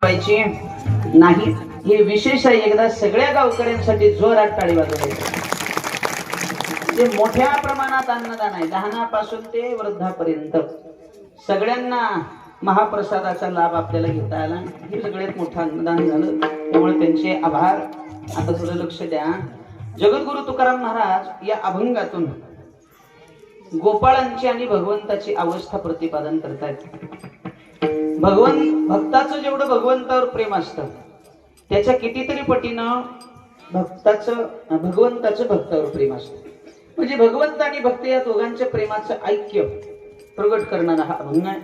पाहिजे नाही हे विशेष आहे. एकदा सगळ्या गावकऱ्यांसाठी जोरात टाळी वाजवायची. ते मोठ्या प्रमाणात अन्नदान आहे, लहानापासून ते वृद्धापर्यंत सगळ्यांना महाप्रसादाचा लाभ आपल्याला घेता आला. हे सगळ्यात मोठं अन्नदान झालं, त्यामुळे त्यांचे आभार. आता थोडं लक्ष द्या. जगद्गुरु तुकाराम महाराज या अभंगातून गोपाळांची आणि भगवंताची अवस्था प्रतिपादन करतायत. भक्ताचं जेवढं भगवंतावर प्रेम असतं त्याच्या कितीतरी पटीनं भगवंताचं भक्तावर प्रेम असतं. म्हणजे भगवंत आणि भक्त या दोघांच्या प्रेमाचं ऐक्य प्रगट करणारा हा अभंग आहे.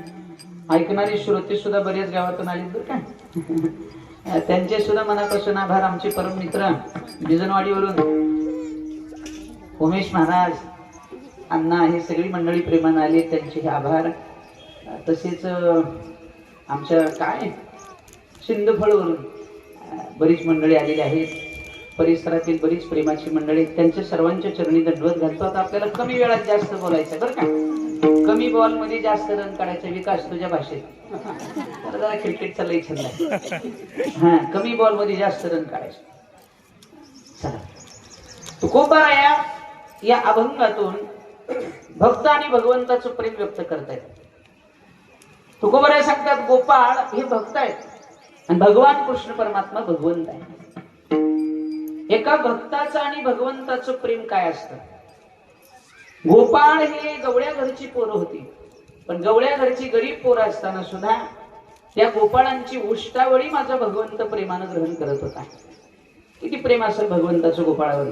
ऐकणारे श्रोते सुद्धा बरेच गावातून आले बरं का. त्यांचे सुद्धा मनापासून आभार. आमचे परम मित्र बिजनवाडीवरून उमेश महाराज अण्णा हे सगळी मंडळी प्रेमाने आले, त्यांचे हे आभार. तसेच आमच्या काय सिंधफळवरून बरीच मंडळी आलेली आहेत, परिसरातील बरीच प्रेमाची मंडळी, त्यांच्या सर्वांच्या चरणी दंडवत घालतो. आता आपल्याला कमी वेळात जास्त बोलायचं बरं का. कमी बॉल मध्ये जास्त रन काढायचा. विकास तुझ्या भाषेत तर जरा क्रिकेटचा लई छंद आहे. हा, कमी बॉल मध्ये जास्त रन काढायचं. चला, तुकोबाराया या अभंगातून भक्त आणि भगवंताचं प्रेम व्यक्त करतायत. तुकोबाराया सांगतात गोपाळ हे भक्त आहेत आणि भगवान कृष्ण परमात्मा भगवंत आहे. एका भक्ताचं आणि भगवंताचं प्रेम काय असतं. गोपाळ हे गवळ्या घरची पोरं होती, पण गवळ्या घरची गरीब पोरं असताना सुद्धा त्या गोपाळांची उष्टावळी माझा भगवंत प्रेमानं ग्रहण करत होता. किती प्रेम असेल भगवंताचं गोपाळावर.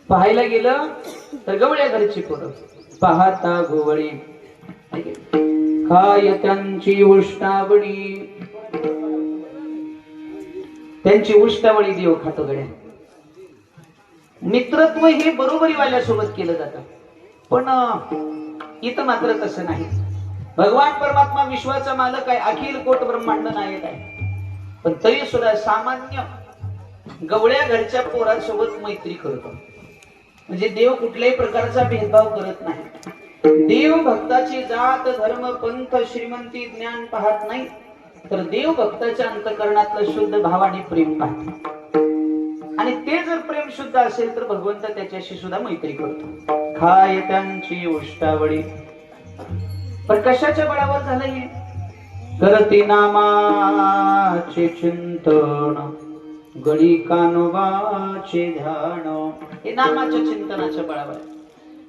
पाहायला गेलं तर गवळ्या घरची पोरं पाहता गोवळी काय त्यांची उष्टावळी, त्यांची उष्टावळी देव खातो गड्या. मित्रत्व हे बरोबरीवाल्यासोबत केलं जातं, पण इथं मात्र तसं नाही. भगवान परमात्मा विश्वाचा मालक आहे, अखिल कोट ब्रह्मांड नायक आहे, पण तरी सुद्धा सामान्य गवळ्या घरच्या पोरासोबत मैत्री करतो. म्हणजे देव कुठल्याही प्रकारचा भेदभाव करत नाही. देव भक्ताची जात धर्म पंथ श्रीमंती ज्ञान पाहत नाही, तर देव भक्ताच्या अंतःकरणातलं शुद्ध भाव आणि प्रेम पाहतो. आणि ते जर प्रेम शुद्ध असेल तर भगवंत त्याच्याशी सुद्धा मैत्री करतो. खाय त्यांची उष्टावळी, पण कशाच्या बळावर झालं हे. करती नामाचे चिंतन गडी कानोबाचे ध्यान. हे नामाच्या चिंतनाच्या बळावर.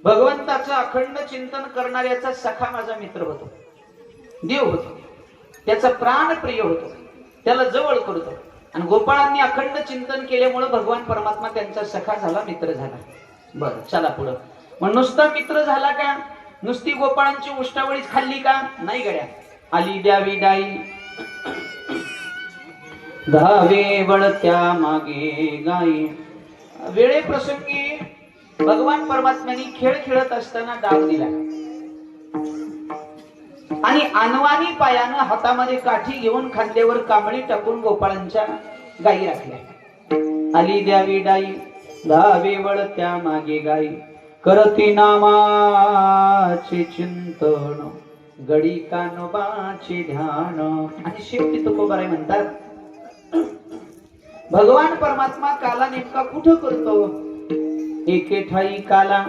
भगवंताचं अखंड चिंतन करणाऱ्याचा सखा माझा मित्र होतो, देव होतो, त्याचा प्राण प्रिय होतो, त्याला जवळ करतो. आणि गोपाळांनी अखंड चिंतन केल्यामुळे भगवान परमात्मा त्यांचा सखा झाला, मित्र झाला. बरं, चला पुढं. मग नुसता मित्र झाला का, नुसती गोपाळांची उष्टावळीच खाल्ली का, नाही गड्या. आली द्यावी डाई धावे वळत्या मागे गाई. वेळे प्रसंगी भगवान परमात्म्यांनी खेळ खेळत असताना डाव दिला आणि अनवाणी पायानं हातामध्ये काठी घेऊन खांद्यावर कांबळी टाकून गोपाळांच्या गायी राखल्या. आली द्यावी डाई धावे वळत्या मागे गाई, करती नामाचे चिंतन गडी कानोबाचे ध्यान. आणि शेवटी तुकोबाराय म्हणतात भगवान परमात्मा काला नेमका कुठं करतो. एके ठाई काला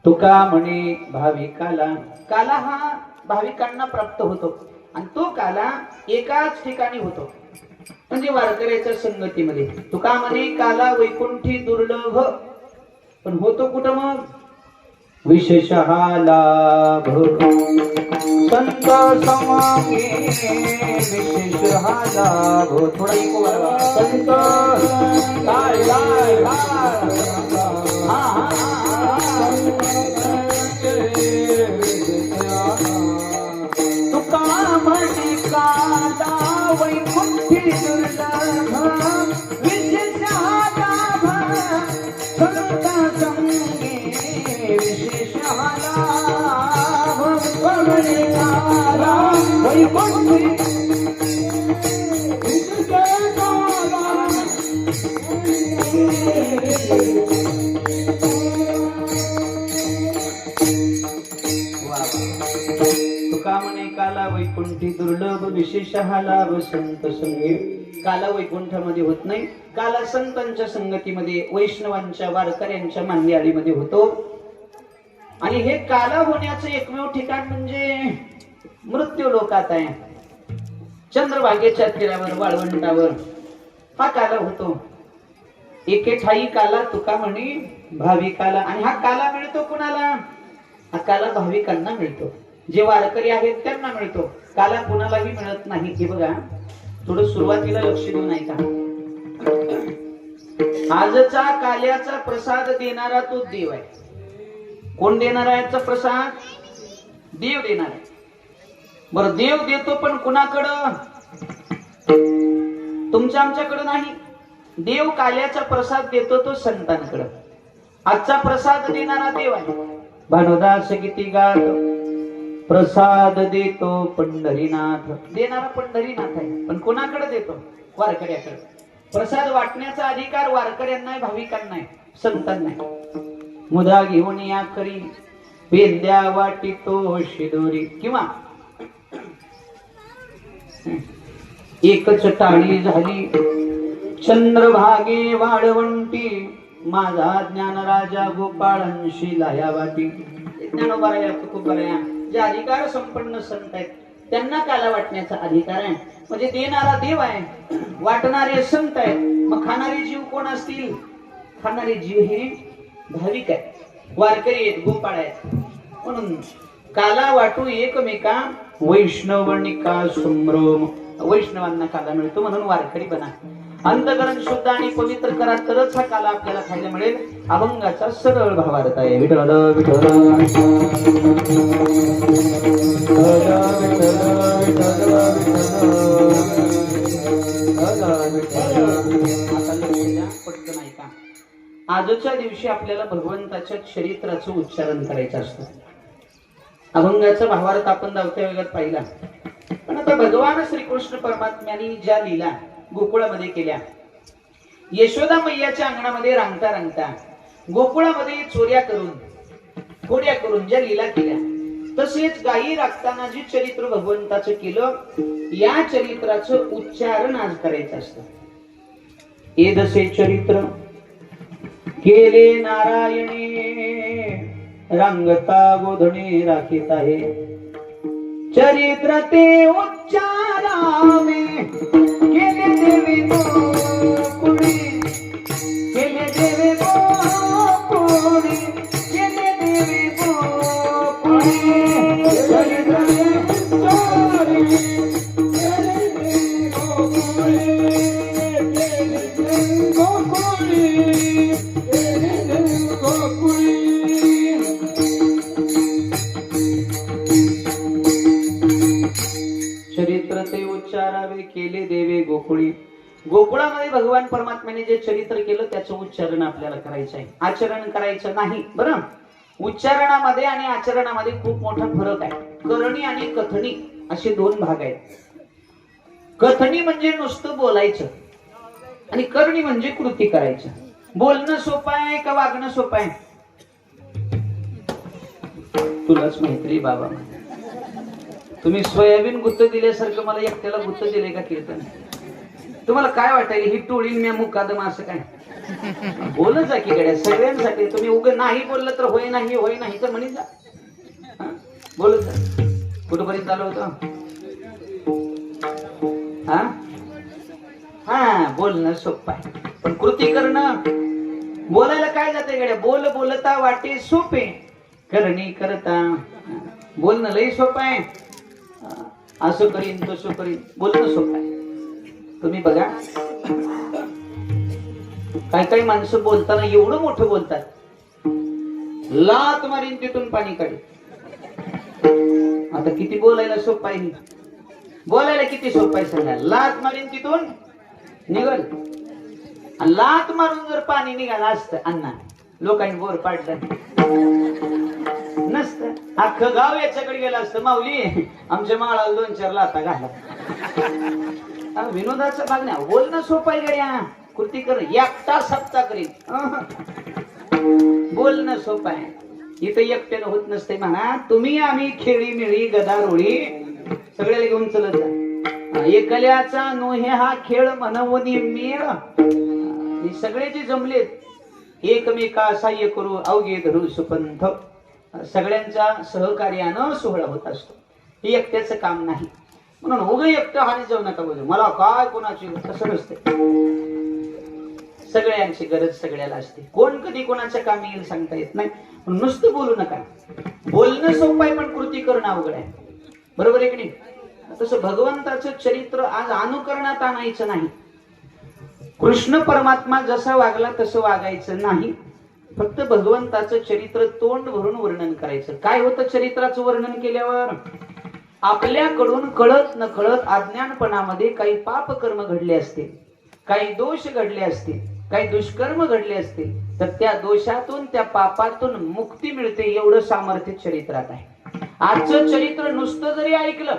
तुका म्हणे भाविकाला. काला हा भाविकांना प्राप्त होतो आणि तो काला एकाच ठिकाणी होतो, म्हणजे वारकऱ्याच्या संगतीमध्ये. तुका म्हणे काला वैकुंठी दुर्लभ, पण होतो कुठं मग विशेष हा लाभ संत समागे. विशेष हा लाभ. थोडा इको वाढवा. संत काय काय तुका म्हणे काला वैकुंठी दुर्लभ, विशेष हा लाभ संत संगे. विशेष हा लाभ म्हणे काला वैकुंठी तुका म्हणे काला वैकुंठी दुर्लभ विशेष विशेषहाला वसंत संगे. काला वैकुंठामध्ये होत नाही, काला संतांच्या संगतीमध्ये, वैष्णवांच्या वारकऱ्यांच्या मांदियाळीमध्ये होतो. आणि हे काला होण्याचं एकमेव ठिकाण म्हणजे मृत्यू लोकात आहे. चंद्रभागेच्या तीरावर, वाळवंटावर हा काला होतो. एके ठाई काला तुका म्हणी भाविकाला. आणि हा काला मिळतो कुणाला? हा काला भाविकांना मिळतो, जे वारकरी आहेत त्यांना मिळतो. काला कुणालाही मिळत नाही. हे बघा, थोडं सुरुवातीला लक्ष देऊन ऐका. आजचा काल्याचा प्रसाद देणारा तो देव आहे. कोण देणार आहे याचा प्रसाद? देव देणार आहे. बरं, देव देतो पण कुणाकडं? तुमच्या आमच्याकडं नाही. देव काल्याचा प्रसाद देतो तो संतांकडं. आजचा प्रसाद देणारा देव आहे. भानुदास किती गात प्रसाद देतो पंढरीनाथ. देणारा पंढरीनाथ आहे, पण कोणाकडे देतो? वारकऱ्याकडे. प्रसाद वाटण्याचा अधिकार वारकऱ्यांना आहे, भाविकांना आहे, संतांना आहे. मुदा घेऊन या करी पेंद्या वाटितो शिदोरी. किंवा एकच टाळी झाली चंद्रभागे वाळवंटी, माझा ज्ञान राजा गोपाळांशी लाया वाटी. ज्ञानोबा राया, तुकोबा राया, जे अधिकार संपन्न संत आहेत त्यांना काला वाटण्याचा अधिकार आहे. म्हणजे देणारा देव आहे, वाटणारे संत आहेत. मग खाणारे जीव कोण असतील? खाणारे जीव हे भाविक आहेत, वारकरी आहेत, गोपाळ आहेत. म्हणून काला वाटू एकमेका वैष्णवनिका संभ्रम. वैष्णवांना काला मिळतो म्हणून वारकरी बना. अंतकरण शुद्ध आणि पवित्र करा, तरच हा काला आपल्याला खायला मिळेल. अभंगाचा सरळ भावार्थ आहे. विठ्ठल विठ्ठल पटकन ऐका. आजच्या दिवशी आपल्याला भगवंताच्या चरित्राचं उच्चारण करायचं असतं. अभंगाचा भावार्थ आपण धावत्या वेगात पाहिला. पण आता भगवान श्रीकृष्ण परमात्म्यांनी ज्या लीला गोकुळामध्ये केल्या, यशोदा मैयाच्या अंगणामध्ये रांगता रांगता गोकुळामध्ये चोऱ्या करून, खोड्या करून ज्या लीला केल्या, तसेच गायी राखताना जे चरित्र भगवंताचं केलं, या चरित्राचं उच्चारण आज करायचं असतं. एदसे चरित्र केले नारायणे, रांगता गोधणे राखीत आहे. चरित्र ते उच्चारावे केले देवी गोकुळी, केले देवी गोकुळी, केले देवी गोकुळी. चरित्र ते उच्चारावे केले देवी गोकुळी, केले देवी गोकुळी, केले देवी गोकुळी. चरित्र ते उच्चारावे केले देवे गोकुळी. गोकुळामध्ये भगवान परमात्म्याने जे चरित्र केलं त्याचं उच्चारण आपल्याला करायचं आहे, आचरण करायचं नाही. बरं, उच्चारणामध्ये आणि आचरणामध्ये खूप मोठा फरक आहे. करणी आणि कथनी असे दोन भाग आहेत. कथनी म्हणजे नुसतं बोलायचं आणि करणी म्हणजे कृती करायचं. बोलणं सोपं आहे का वागणं सोपं आहे? तुलाच माहिती बाबा. तुम्ही सोयाबीन गुत्त दिल्यासारखं मला एकट्याला गुत्त दिले का कीर्तन? तुम्हाला काय वाटायला ही टोळी मी मुकादम असं काय? बोलत जा की गड्या सगळ्यांसाठी. तुम्ही उगं नाही बोललं तर होय नाही, होय नाही तर म्हणत जा. बोलत जा. कुठपर्यंत आलं होतं? हा, बोलणं सोपं आहे पण कृती करणं. बोलायला काय जाते गड्या? बोल बोलता वाटे सोपे, करणी करता. बोलणं लई सोपं आहे. असं करीन तसं करीन, बोलणं सोपं आहे. तुम्ही बघा, काही काही माणसं बोलताना एवढं मोठं बोलतात, लात मारीन तिथून पाणी काढेल. आता किती बोलायला सोपं आहे? बोलायला किती सोपं आहे सांगा? लात मारीन तिथून निघल. लात मारून जर पाणी निघालं असतं अण्णा, लोकांनी बोर पाडलं नसतं. अख्खं गाव याच्याकडे गेलं असतं. माऊली आमच्या माळाला 2-4 लाता घाला. विनोदाचा भाग नाही. बोलणं सोपं आहे गड्या, कृती कर. एकटा सप्ता करीन. बोलणं सोपं आहे. इथं एकट्यानं होत नसते म्हणा. तुम्ही आम्ही खेळी मिळी गदारोळी सगळ्याला घेऊन चलत जा. एकल्याचा नोहे हा खेळ म्हणवनी मेळ. हे सगळे जे जमलेत एकमेका सहाय्य करू अवघे धरू सुपंथ. सगळ्यांच्या सहकार्यानं सोहळा होत असतो. हे एकट्याचं काम नाही. म्हणून उगे एकटं हानी जाऊ नका बोलू मला काय कोणाची तसं नसते. सगळ्यांची गरज सगळ्याला असते. कोण कधी कोणाच्या कामी येईल सांगता येत नाही. नुसतं बोलू नका. बोलणं सोपं आहे पण कृती करणं अवघड आहे. बरोबर आहे की नाही? तसं भगवंताचं चरित्र आज अनुकरणात आणायचं नाही. कृष्ण परमात्मा जसा वागला तसं वागायचं नाही. फक्त भगवंताचं चरित्र तोंड भरून वर्णन करायचं. काय होतं चरित्राचं वर्णन केल्यावर? आपल्याकडून कळत न कळत अज्ञानपणामध्ये काही पाप कर्म घडले असतील, काही दोष घडले असतील, काही दुष्कर्म घडले असतील, तर त्या दोषातून त्या पापातून मुक्ती मिळते. एवढं सामर्थ्य चरित्रात आहे. आजचं चरित्र नुसतं जरी ऐकलं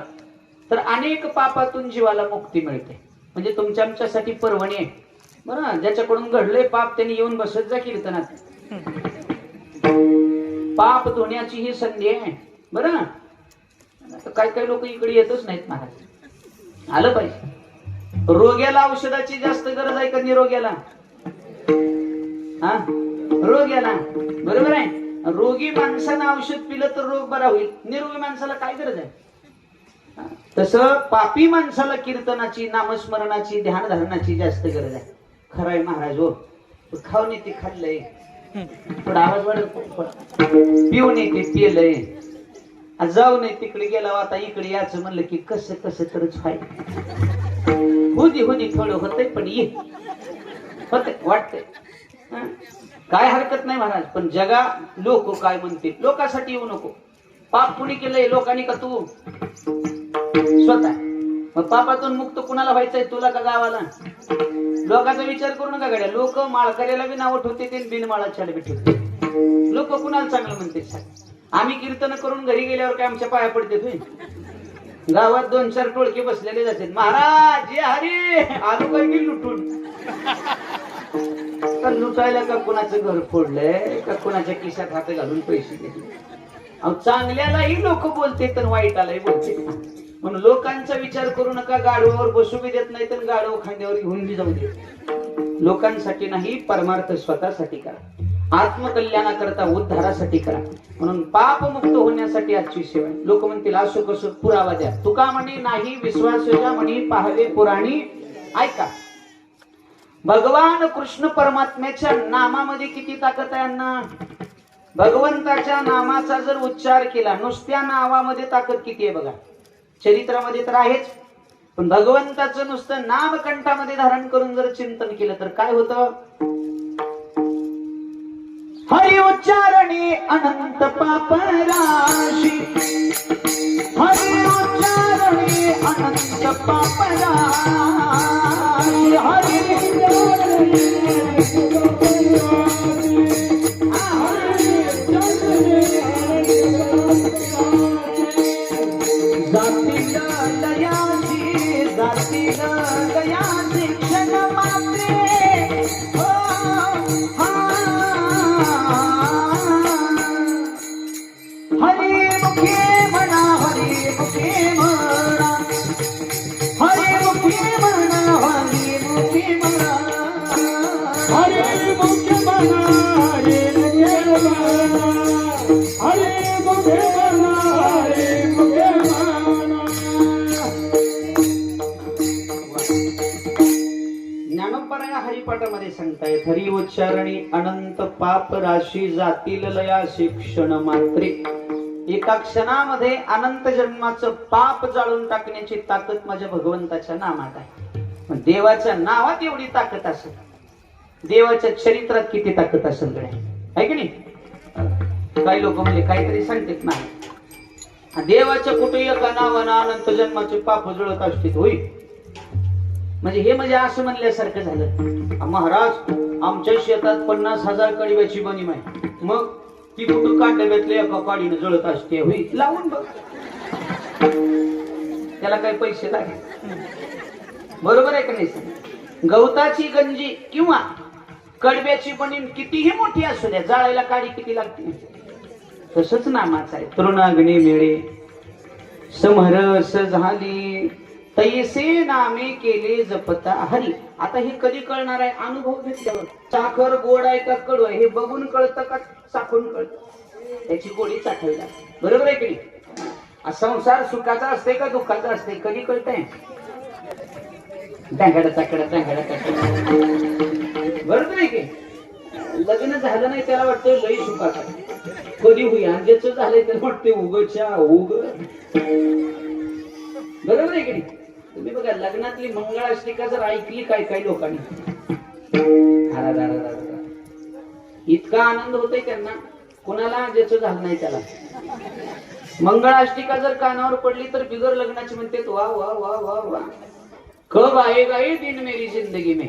तर अनेक पापातून जीवाला मुक्ती मिळते. म्हणजे तुमच्या आमच्यासाठी पर्वणी आहे बरं. ज्याच्याकडून घडलंय पाप त्यांनी येऊन बसत जा कीर्तनात. पाप धुण्याची ही संधी आहे बरं. काय काय लोक इकडे येतच नाहीत महाराज. आलं पाहिजे. रोग्याला औषधाची जास्त गरज आहे का निरोग्याला? हा रोग्याला बरोबर आहे. रोगी माणसानं औषध पिलं तर रोग बरा होईल. निरोगी माणसाला काय गरज आहे? तसं पापी माणसाला कीर्तनाची नामस्मरणाची ध्यानधारणाची जास्त गरज आहे. खरंय महाराज हो. खाऊन येते खाल्लंय थोडा आवाज वाढत पिऊन येते पिलंय जाऊ नये तिकडे गेला आता इकडे याचं म्हणलं की कसं कसं तरच फायदा होती थोडं होतंय पण ये होते वाटतंय. काय हरकत नाही महाराज. पण जगा लोक काय म्हणते लोकांसाठी येऊ नको. पाप कुणी केलंय? लोकांनी का तू स्वतः? मग पापातून मुक्त कुणाला व्हायचंय? तुला का गावाला? लोकांचा विचार करू नका गड्या. लोक माळकऱ्याला बी नाव ठेवते ते बिनमाळाच्याला बी ठेवते. लोक कुणाला चांगलं म्हणते? आम्ही कीर्तन करून घरी गेल्यावर काय आमच्या पाया पडते? गावात 2-4 टोळके बसलेले जातात. महाराज जे हरी आलो काय की लुटून. तर लुटायला का कुणाचं घर फोडलंय का कुणाच्या खिशात हात घालून पैसे घेतले? चांगल्यालाही लोक बोलते तर वाईटालाही बोलते. म्हणून लोकांचा विचार करू नका. गाडवावर बसू बी देत नाही तर गाडव खांद्यावर घेऊन बी जाऊ दे. लोकांसाठी नाही परमार्थ स्वतःसाठी करा. आत्मकल्याणाकरता उद्धारासाठी करा. म्हणून पापमुक्त होण्यासाठी आजची सेवा. लोक म्हणतील असो कसं पुरावा द्या. तुका म्हणी नाही विश्वासजा म्हणी पाहावे पुराणी. ऐका भगवान कृष्ण परमात्म्याच्या नामामध्ये किती ताकद आहे अण्णा. भगवंताच्या नामाचा जर उच्चार केला नुसत्या नावामध्ये ताकद किती आहे बघा. चरित्रामध्ये तर आहेच पण भगवंताचं नुसतं नाम कंठामध्ये धारण करून जर चिंतन केलं तर काय होतं? हरि उच्चारणे अनंत पाप राशी. हरि उच्चारणे अनंत पाप राशी. हरि हरिपाठामध्ये सांगतायत हरि उच्चारणी अनंत पाप राशी जातील लया शिक्षण मात्रे. एका क्षणामध्ये अनंत जन्माचं पाप जाळून टाकण्याची ताकद माझ्या भगवंताच्या नामात आहे. देवाच्या नावात एवढी ताकद असेल देवाच्या चरित्रात किती ताकद असेल कडे आहे की नाही. काही लोक म्हणजे काहीतरी सांगतात नाही देवाच्या कुठे एका नावानं अनंत जन्माचे पाप जळत असतील होईल. म्हणजे हे म्हणजे असं म्हणल्यासारखं झालं. महाराज आमच्या शेतात 50,000 कडव्याची बनीम आहे. मग ती कुठं कांड्यातल्या एका काडीनं जळत असते होईल. लावून बघ त्याला काही पैसे लागले. बरोबर आहे का नाही. गवताची गंजी किंवा कडव्याची बनीम कितीही मोठी असू द्या जाळायला काडी किती लागते. तसंच नामाचं आहे. तृणाग्नी मिळे समरस झाली तैसे नामे केले जपता हरी. आता हे कधी कळणार आहे? अनुभव घेतल्यावर. साखर गोड आहे का कडू आहे हे बघून कळतं का चाखून कळतं? त्याची गोडी चाखावी लागते. बरोबर आहे की नाही? संसार सुखाचा असते का दुःखाचा असते कधी कळतंय? टांगडा चाकडा टांगडा चाकडा. बरोबर आहे की? लग्न झालं नाही त्याला वाटतं लई सुखाचा कधी होईल, आणि ज्याचं झालंय त्याला वाटते उगच्या उग. बरोबर आहे की नाही? तुम्ही बघा लग्नातली मंगळाष्टिका जर ऐकली काय काय लोकांनी, इतका आनंद होतोय त्यांना. कोणाला? ज्याचं झालं नाही त्याला. मंगळाष्टिका जर कानावर पडली तर बिगर लग्नाची म्हणते वा वा वा वा वा. कब आएगा ये दिन मेरी जिंदगी में.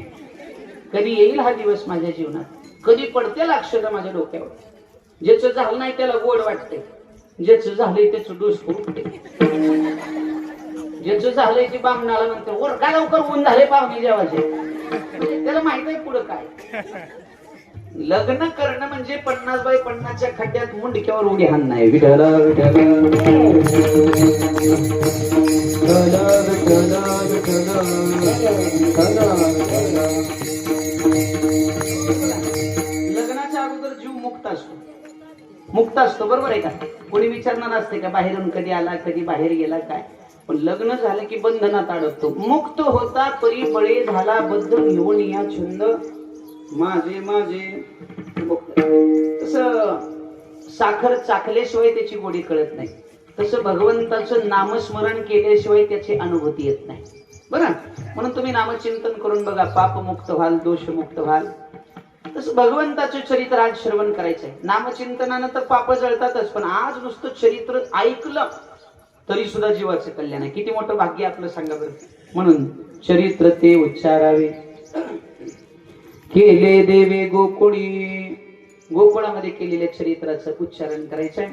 कधी येईल हा दिवस माझ्या जीवनात, कधी पडते अक्षर माझ्या डोक्यावर. ज्याचं झालं नाही त्याला गोड वाटते, ज्याचं झालंय त्याचं डोस फुटते. ज्याचं झालंय ते बामणाला म्हणते वर का लवकर ऊन झाले पाहुणे जेवायचे. त्याला माहित आहे पुढं काय. लग्न करणं म्हणजे 50x50च्या खड्ड्यात मुंडक्यावर उडी हाणणं आहे. विठला विठला लग्नाच्या अगोदर जीव मुक्त असतो. मुक्त असतो. बरोबर आहे का? कोणी विचारणार असते का बाहेरून कधी आला कधी बाहेर गेला काय. पण लग्न झालं की बंधनात अडकतो. मुक्त होता परी बळे झाला बद्ध घेऊन या छंद माझे माझे. तसं साखर चाखल्याशिवाय त्याची गोडी कळत नाही, तसं भगवंताचं नामस्मरण केल्याशिवाय त्याची अनुभूती येत नाही. बरं, म्हणून तुम्ही नामचिंतन करून बघा. पापमुक्त व्हाल, दोषमुक्त व्हाल. तसं भगवंताचं चरित्र आज श्रवण करायचंय. नामचिंतनानं तर पाप जळतातच, पण आज नुसतं चरित्र ऐकलं तरी सुद्धा जीवाचं कल्याण आहे. किती मोठं भाग्य आपलं सांगा बरं. म्हणून चरित्र ते उच्चारावे केले देवे गोकुळी. गोकुळामध्ये केलेल्या चरित्राचं उच्चारण करायचंय.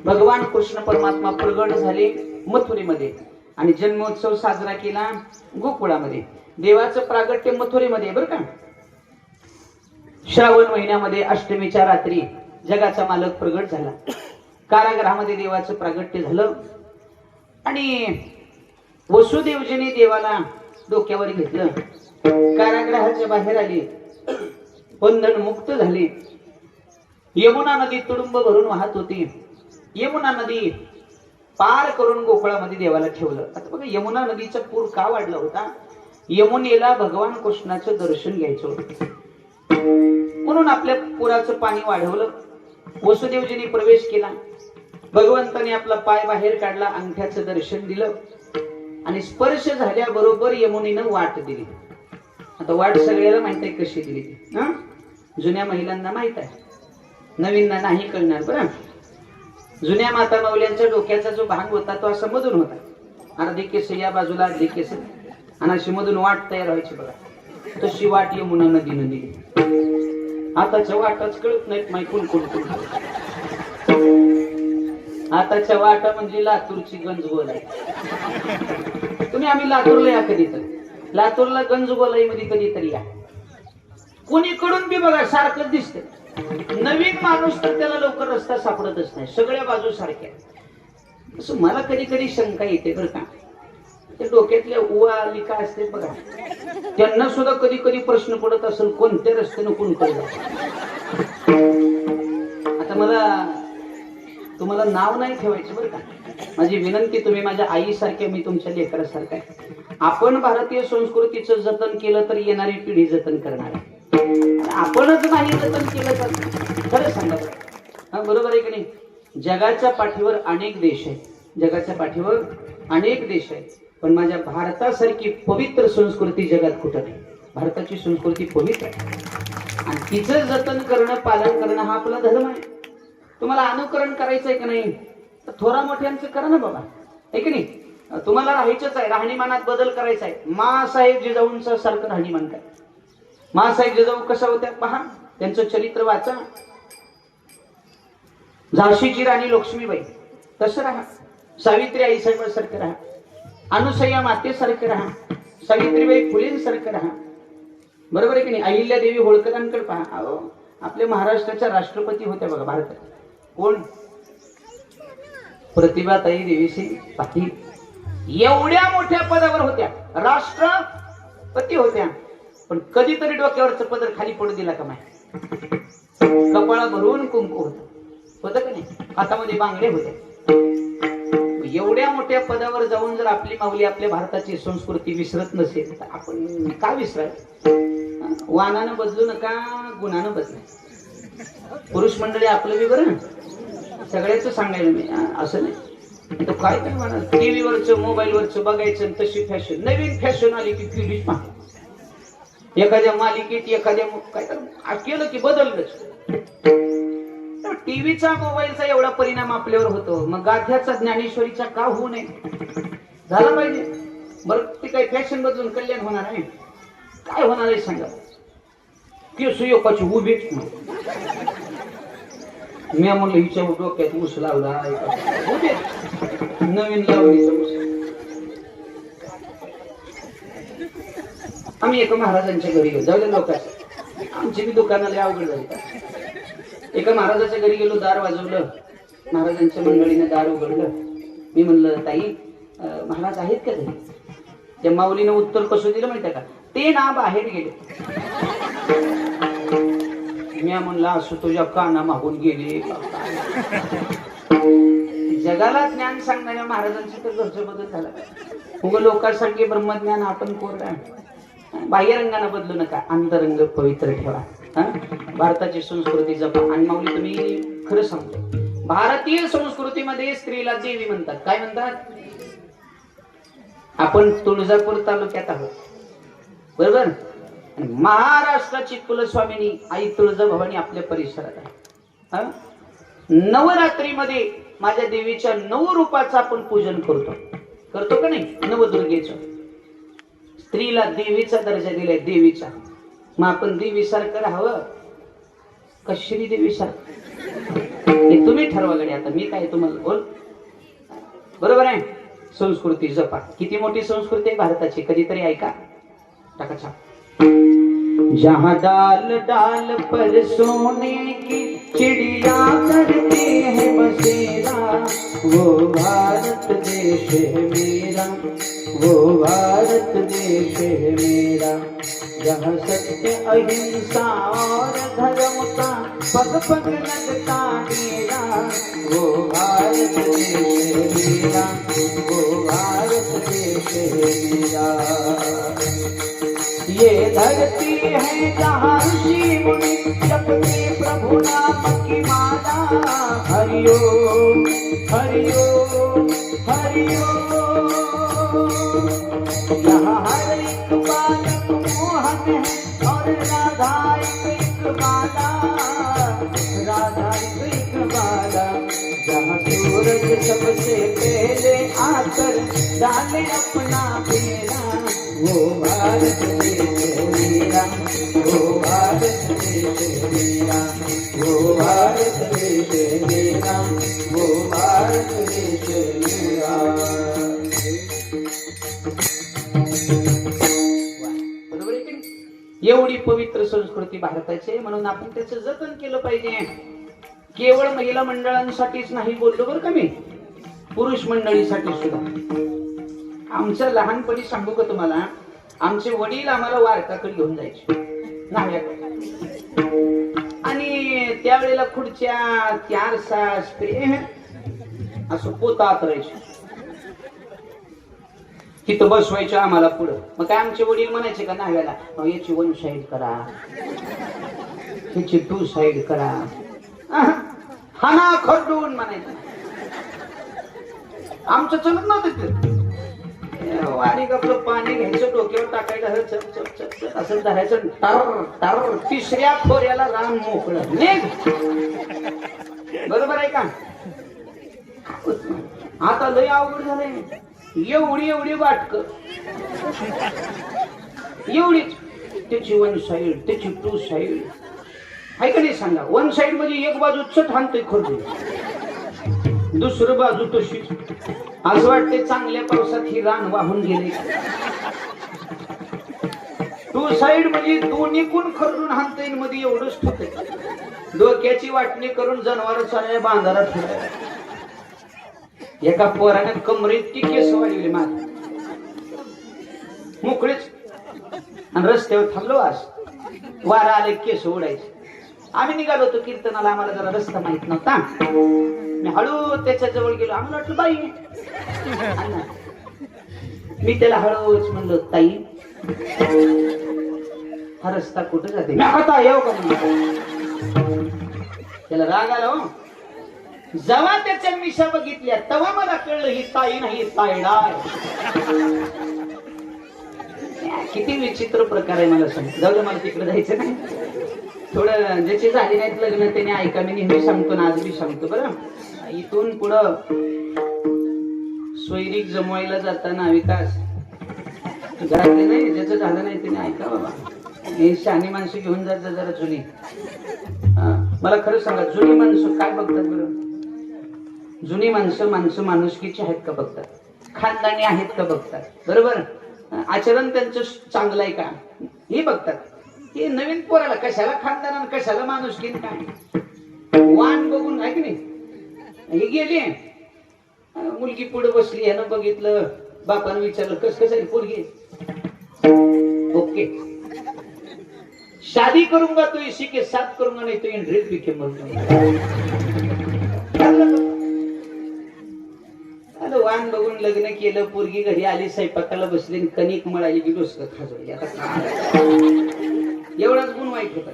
भगवान कृष्ण परमात्मा प्रगट झाले मथुरेमध्ये आणि जन्मोत्सव साजरा केला गोकुळामध्ये. देवाचं प्रागट्य मथुरेमध्ये बरं का. श्रावण महिन्यामध्ये अष्टमीच्या रात्री जगाचा मालक प्रगट झाला. कारागृहामध्ये देवाचं प्रागट्य झालं आणि वसुदेवजीने देवाला डोक्यावर घेतलं. कारागृहाच्या बाहेर आले, बंधन मुक्त झाले. यमुना नदी तुडुंब भरून वाहत होती. यमुना नदी पार करून गोकुळामध्ये देवाला ठेवलं. आता बघा यमुना नदीचा पूर का वाढला होता? यमुनेला भगवान कृष्णाचं दर्शन घ्यायचं होतं म्हणून आपल्या पुराचं पाणी वाढवलं. वसुदेवजीने प्रवेश केला. भगवंताने आपला पाय बाहेर काढला, अंगठ्याचं दर्शन दिलं आणि स्पर्श झाल्याबरोबर यमुनेनं वाट दिली. आता वाट सगळ्याला माहित आहे कशी दिली ती. जुन्या महिलांना माहित आहे, नवीनना नाही कळणार. बरं, जुन्या माता माऊल्यांच्या डोक्याचा जो भाग होता तो असा मधून होता. अर्धे केस या बाजूला, अर्धे केस, आणि अशी मधून वाट तयार व्हायची बघा. तशी वाट यमुना नदीनं दिली. आताच्या वाटाच कळत नाहीत माहिती कोण. आताच्या वाटा म्हणजे लातूरची गंजगोल आहे. तुम्ही आम्ही लातूरला या कधी तर, लातूरला गंजगोलाई मध्ये कधीतरी या. कोणीकडून बी बघा सारखंच दिसते. नवीन माणूस तर त्याला लवकर रस्ता सापडतच नाही, सगळ्या बाजू सारख्या. असं मला कधी कधी शंका येते बरं का. त्या डोक्यातल्या उवा लिका असते बघा, त्यांना सुद्धा कधी कधी प्रश्न पडत असेल कोणत्या रस्त्यानं कोण करत. आता मला तुम्हाला नाव नाही ठेवायचं बरं का. माझी विनंती, तुम्ही माझ्या आईसारख्या, मी तुमच्या लेकरासारखा आहे. आपण भारतीय संस्कृतीचं जतन केलं तर येणारी पिढी जतन करणार आहे. आपणच नाही जतन केलं तर खरं सांगा बरं. बरोबर आहे की नाही? जगाच्या पाठीवर अनेक देश आहेत, जगाच्या पाठीवर अनेक देश आहेत, पण माझ्या भारतासारखी पवित्र संस्कृती जगात कुठं नाही. भारताची संस्कृती पवित्र आहे आणि तिचं जतन करणं, पालन करणं हा आपला धर्म आहे. तुम्हाला अनुकरण करायचंय का नाही तर थोरा मोठ्यांचं करा ना बाबा, आहे की नाही? तुम्हाला राहायचंच आहे, राहणीमानात बदल करायचा आहे. मासाहेब जिजाऊंचं सारखं राहणीमान काय. मासाहेब जिजाऊ कशा होत्या पहा, त्यांचं चरित्र वाचा. झाशीची राणी लक्ष्मीबाई तसं राहा, सावित्री आईसाहेबांसारखं राहा, अनुसया मातेसारखं राहा, सावित्रीबाई फुलेंसारखं राहा. बरोबर आहे की नाही? अहिल्यादेवी होळकरांकडे पहा. अहो, आपल्या महाराष्ट्राच्या राष्ट्रपती होत्या बघा भारतात. कोण? प्रतिभाताई देवीसिंग पाटील. एवढ्या मोठ्या पदावर होत्या, राष्ट्रपती होत्या, पण कधीतरी डोक्यावरचं पदर खाली पडू दिला का नाही? कपाळा भरून कुंकू होतं का नाही? हातामध्ये बांगडे होते. एवढ्या मोठ्या पदावर जाऊन जर आपली माऊली आपल्या भारताची संस्कृती विसरत नसेल तर आपण का विसरायचं? वानानं बदलू नका, गुणानं बदला. पुरुष मंडळी आपलं बी बरं, सगळ्याच सांगायला मी असं नाही. तर काय काय म्हणा, टीव्हीवरचं मोबाईलवरचं बघायचं, तशी फॅशन, नवीन फॅशन आली की टीव्हीच पहा. एखाद्या मालिकेत एखाद्या काय तर केलं की बदललंच. टीव्हीचा मोबाईलचा एवढा परिणाम आपल्यावर होतो, मग गाथ्याचा ज्ञानेश्वरीचा का होऊ नये? झाला पाहिजे. बरं ती काही फॅशन बदलून कल्याण होणार आहे? काय होणार आहे सांगा? केस योकाची उभीच मी म्हणलं हिच्या डोक्यात ऊस लावला नवीन लावणीचा ऊस. आम्ही एका महाराजांच्या घरी गेलो, जाऊ दे लोकांचं, आमची बी दुकानाला अवघड झाली. एका महाराजाच्या घरी गेलो, दार वाजवलं, महाराजांच्या मंडळीने दार उघडलं. मी म्हणलं ताई महाराज आहेत का ते? त्या माऊलीनं उत्तर कसं दिलं माहिती का? ते ना बाहेर गेले. मी म्हणलं असं तुझ्या काना मागून गेले. जगाला ज्ञान सांगणाऱ्या महाराजांची तर घरचं बदल झाला. उग लोकांसारखे ब्रह्मज्ञान आपण कोण आहे? बाह्य रंगाने बदलू नका, अंतरंग पवित्र ठेवा. भारताची संस्कृती जपा. आणि माऊली तुम्ही खरं सांगतो, भारतीय संस्कृतीमध्ये स्त्रीला देवी म्हणतात. काय म्हणतात? आपण तुळजापूर तालुक्यात आहोत, बरोबर? महाराष्ट्राची कुलस्वामिनी आई तुळजाभवानी आपल्या परिसरात आहे. नवरात्रीमध्ये माझ्या देवीच्या 9 रूपाचं आपण पूजन करतो का नाही? नवदुर्गेचं. स्त्रीला देवीचा दर्जा दिलाय, देवीचा. मग आपण देवीसारखं राहावं का श्रीदेवीसारखं? हे तुम्ही ठरवा गड्या. आता मी काय तुम्हाला बोल, बरोबर आहे? संस्कृती जपा. किती मोठी संस्कृती आहे भारताची, कधीतरी ऐका. टाका छाप. जहाँ डाल डाल पर सोने की चिड़िया करती है बसेरा, वो भारत देश है मेरा, वो भारत देश है मेरा. जहाँ सत्य अहिंसा और धर्म का पग पग लगता मेरा, वो भारत देश है मेरा, वो भारत देश है मेरा. ये धरती है जहाँ ऋषि मुनि जपते प्रभु नाम की माला. हरिओ हरिओ हरिओ. यहाँ हर एक बालक मोहन है और राधा एक बाला, राधा एक बाला. जहाँ सूरज सबसे पहले आकर डाले अपना फेरा, वो भारत देश मेरा, वो भारत देश मेरा, वो भारत देश मेरा, वो भारत देश मेरा. बरोबर आहे की? एवढी पवित्र संस्कृती भारताची, म्हणून आपण त्याचं जतन केलं पाहिजे. केवळ महिला मंडळांसाठीच नाही बोललो बरं का मी, पुरुष मंडळीसाठी सुद्धा. आमच्या लहानपणी सांगू का तुम्हाला, आमचे वडील आम्हाला वारकाकडे घेऊन जायचे न्हाव्याकडे. आणि त्यावेळेला खुर्च्या 4-6 स्प्रे असं पोतात राहायचे, तिथं बसवायचं आम्हाला पुढं. मग काय आमचे वडील म्हणायचे का न्हाव्याला, याची 1 साइड करा, याची 2 साइड करा, हाना खरडून म्हणायचं. आमचं चलत नव्हतं. वारी आपलं पाणी घ्यायचं, डोक्यावर टाकायचं, चप चप चप चप असं धरायचं, टर टर. 3ऱ्या खोऱ्याला रान मोकळं निघ. बरोबर आहे का? आता लय अवघड झालंय. एवढी एवढी वाटक, एवढीच. त्याची 1 साइड, त्याची 2 साइड आहे का नाही सांगा? 1 साइड म्हणजे एक बाजू चट हाणतोय खरडून, दुसरं बाजू तशीच. असं वाटते चांगल्या पावसात ही रान वाहून गेले. 2 साइड म्हणजे दोन्ही कोण खरडून हाणतोय, मध्ये एवढंच ठोकय. डोक्याची वाटणी करून जनावर साऱ्या बांधारा ठेवायला. एका पोराने कमरेत ती केस वाढवली माझ मोकळीच आणि रस्त्यावर थांबलो आज वारा आले केस उडायचे. आम्ही निघालो होतो कीर्तनाला, आम्हाला जरा रस्ता माहित नव्हता. मी हळू त्याच्या जवळ गेलो, आम्हाला वाटलं बाई. मी त्याला हळूच म्हणलो, ताई हा रस्ता कुठं जाते? आता येऊ का म्हणलं. त्याला राग आला हो. जेव्हा त्याच्या मिशा बघितल्या तेव्हा मला कळलं ही ताई नाही तायडा. किती विचित्र प्रकार आहे मला सांग. जाऊ दे, मला तिकडे जायचं नाही. थोडं ज्याची झाली नाहीत लग्न त्याने ऐका, मी नेहमी सांगतो ना, आज बी सांगतो बरं. इथून पुढं सोयरीक जमवायला जाताना विकास घरातले नाही, ज्याचं झालं नाही त्याने ऐका बाबा. हे शहाणी माणसं घेऊन जात जरा जुनी. मला खरं सांगा, जुनी माणसं काय बघतात बरं? जुनी माणसं माणुसकीची आहेत का बघतात, खानदानी आहेत का बघतात, बरोबर आचरण त्यांचं चांगलं आहे का हे बघतात. हे नवीन पोराला कशाला खानदान, कशाला माणुसकी, काय वाण बघून आहे की नाही. हे गेली मुलगी पुढे बसली, ह्यानं बघितलं, बापानं विचारलं कसं आहे पोरगी, ओके शादी करूंगा तो इसी के साथ करूंगा नहीं तो इन रेल पीके मरूंगा. वाण बघून लग्न केलं, पोरगी घरी आली, स्वयंपाकाला बसली, कणिक मळाली की डोसकं खाजवली. आता एवढाच गुण वाईट होता.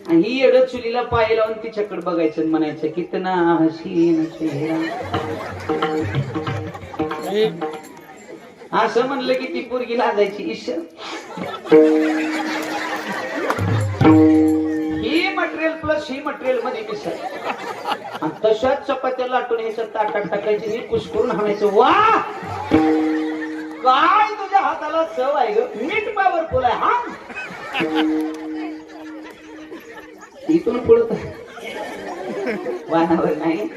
आणि ही एवढं चुलीला पाय लावून तिच्याकडे बघायचं, म्हणायचं कितना हसीन चेहरा. असं म्हणलं की ती पोरगी लाजायची. ईश्वर ही मटेरियल प्लस ही मटेरियल मध्ये मिसळ, आणि तशाच चपात्या लाटून ह्याच्या ताटात टाकायची, ही कुस्करून हाणायचं. वा काय तुझ्या हाताला चव आहे ग, मीठ पॉवरफुल आहे हा. इथून पुढं वाहनावर नाही.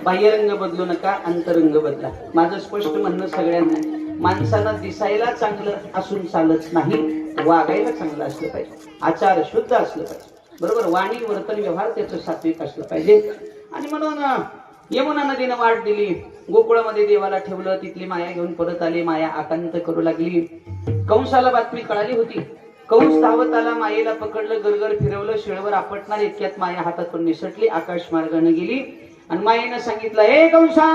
बाह्यरंग बदलू नका, अंतरंग बदला. माझं स्पष्ट म्हणणं सगळ्यांना, माणसाला दिसायला चांगलं असून चालत नाही, वागायला चांगलं असलं पाहिजे, आचार शुद्ध असलं पाहिजे, बरोबर वाणी वर्तन व्यवहार त्याचं सात्विक असलं पाहिजे. आणि म्हणून यमुना नदीनं वाट दिली, गोकुळामध्ये देवाला ठेवलं, तिथली माया घेऊन परत आली. माया आकांत करू लागली. कंसाला बातमी कळाली होती. कंस धावत आला, मायेला पकडलं, गरगर फिरवलं, शिळवर आपटणार इतक्यात माया हातातून निसटली, आकाश मार्गाने गेली. आणि मायेनं सांगितलं, हे कंसा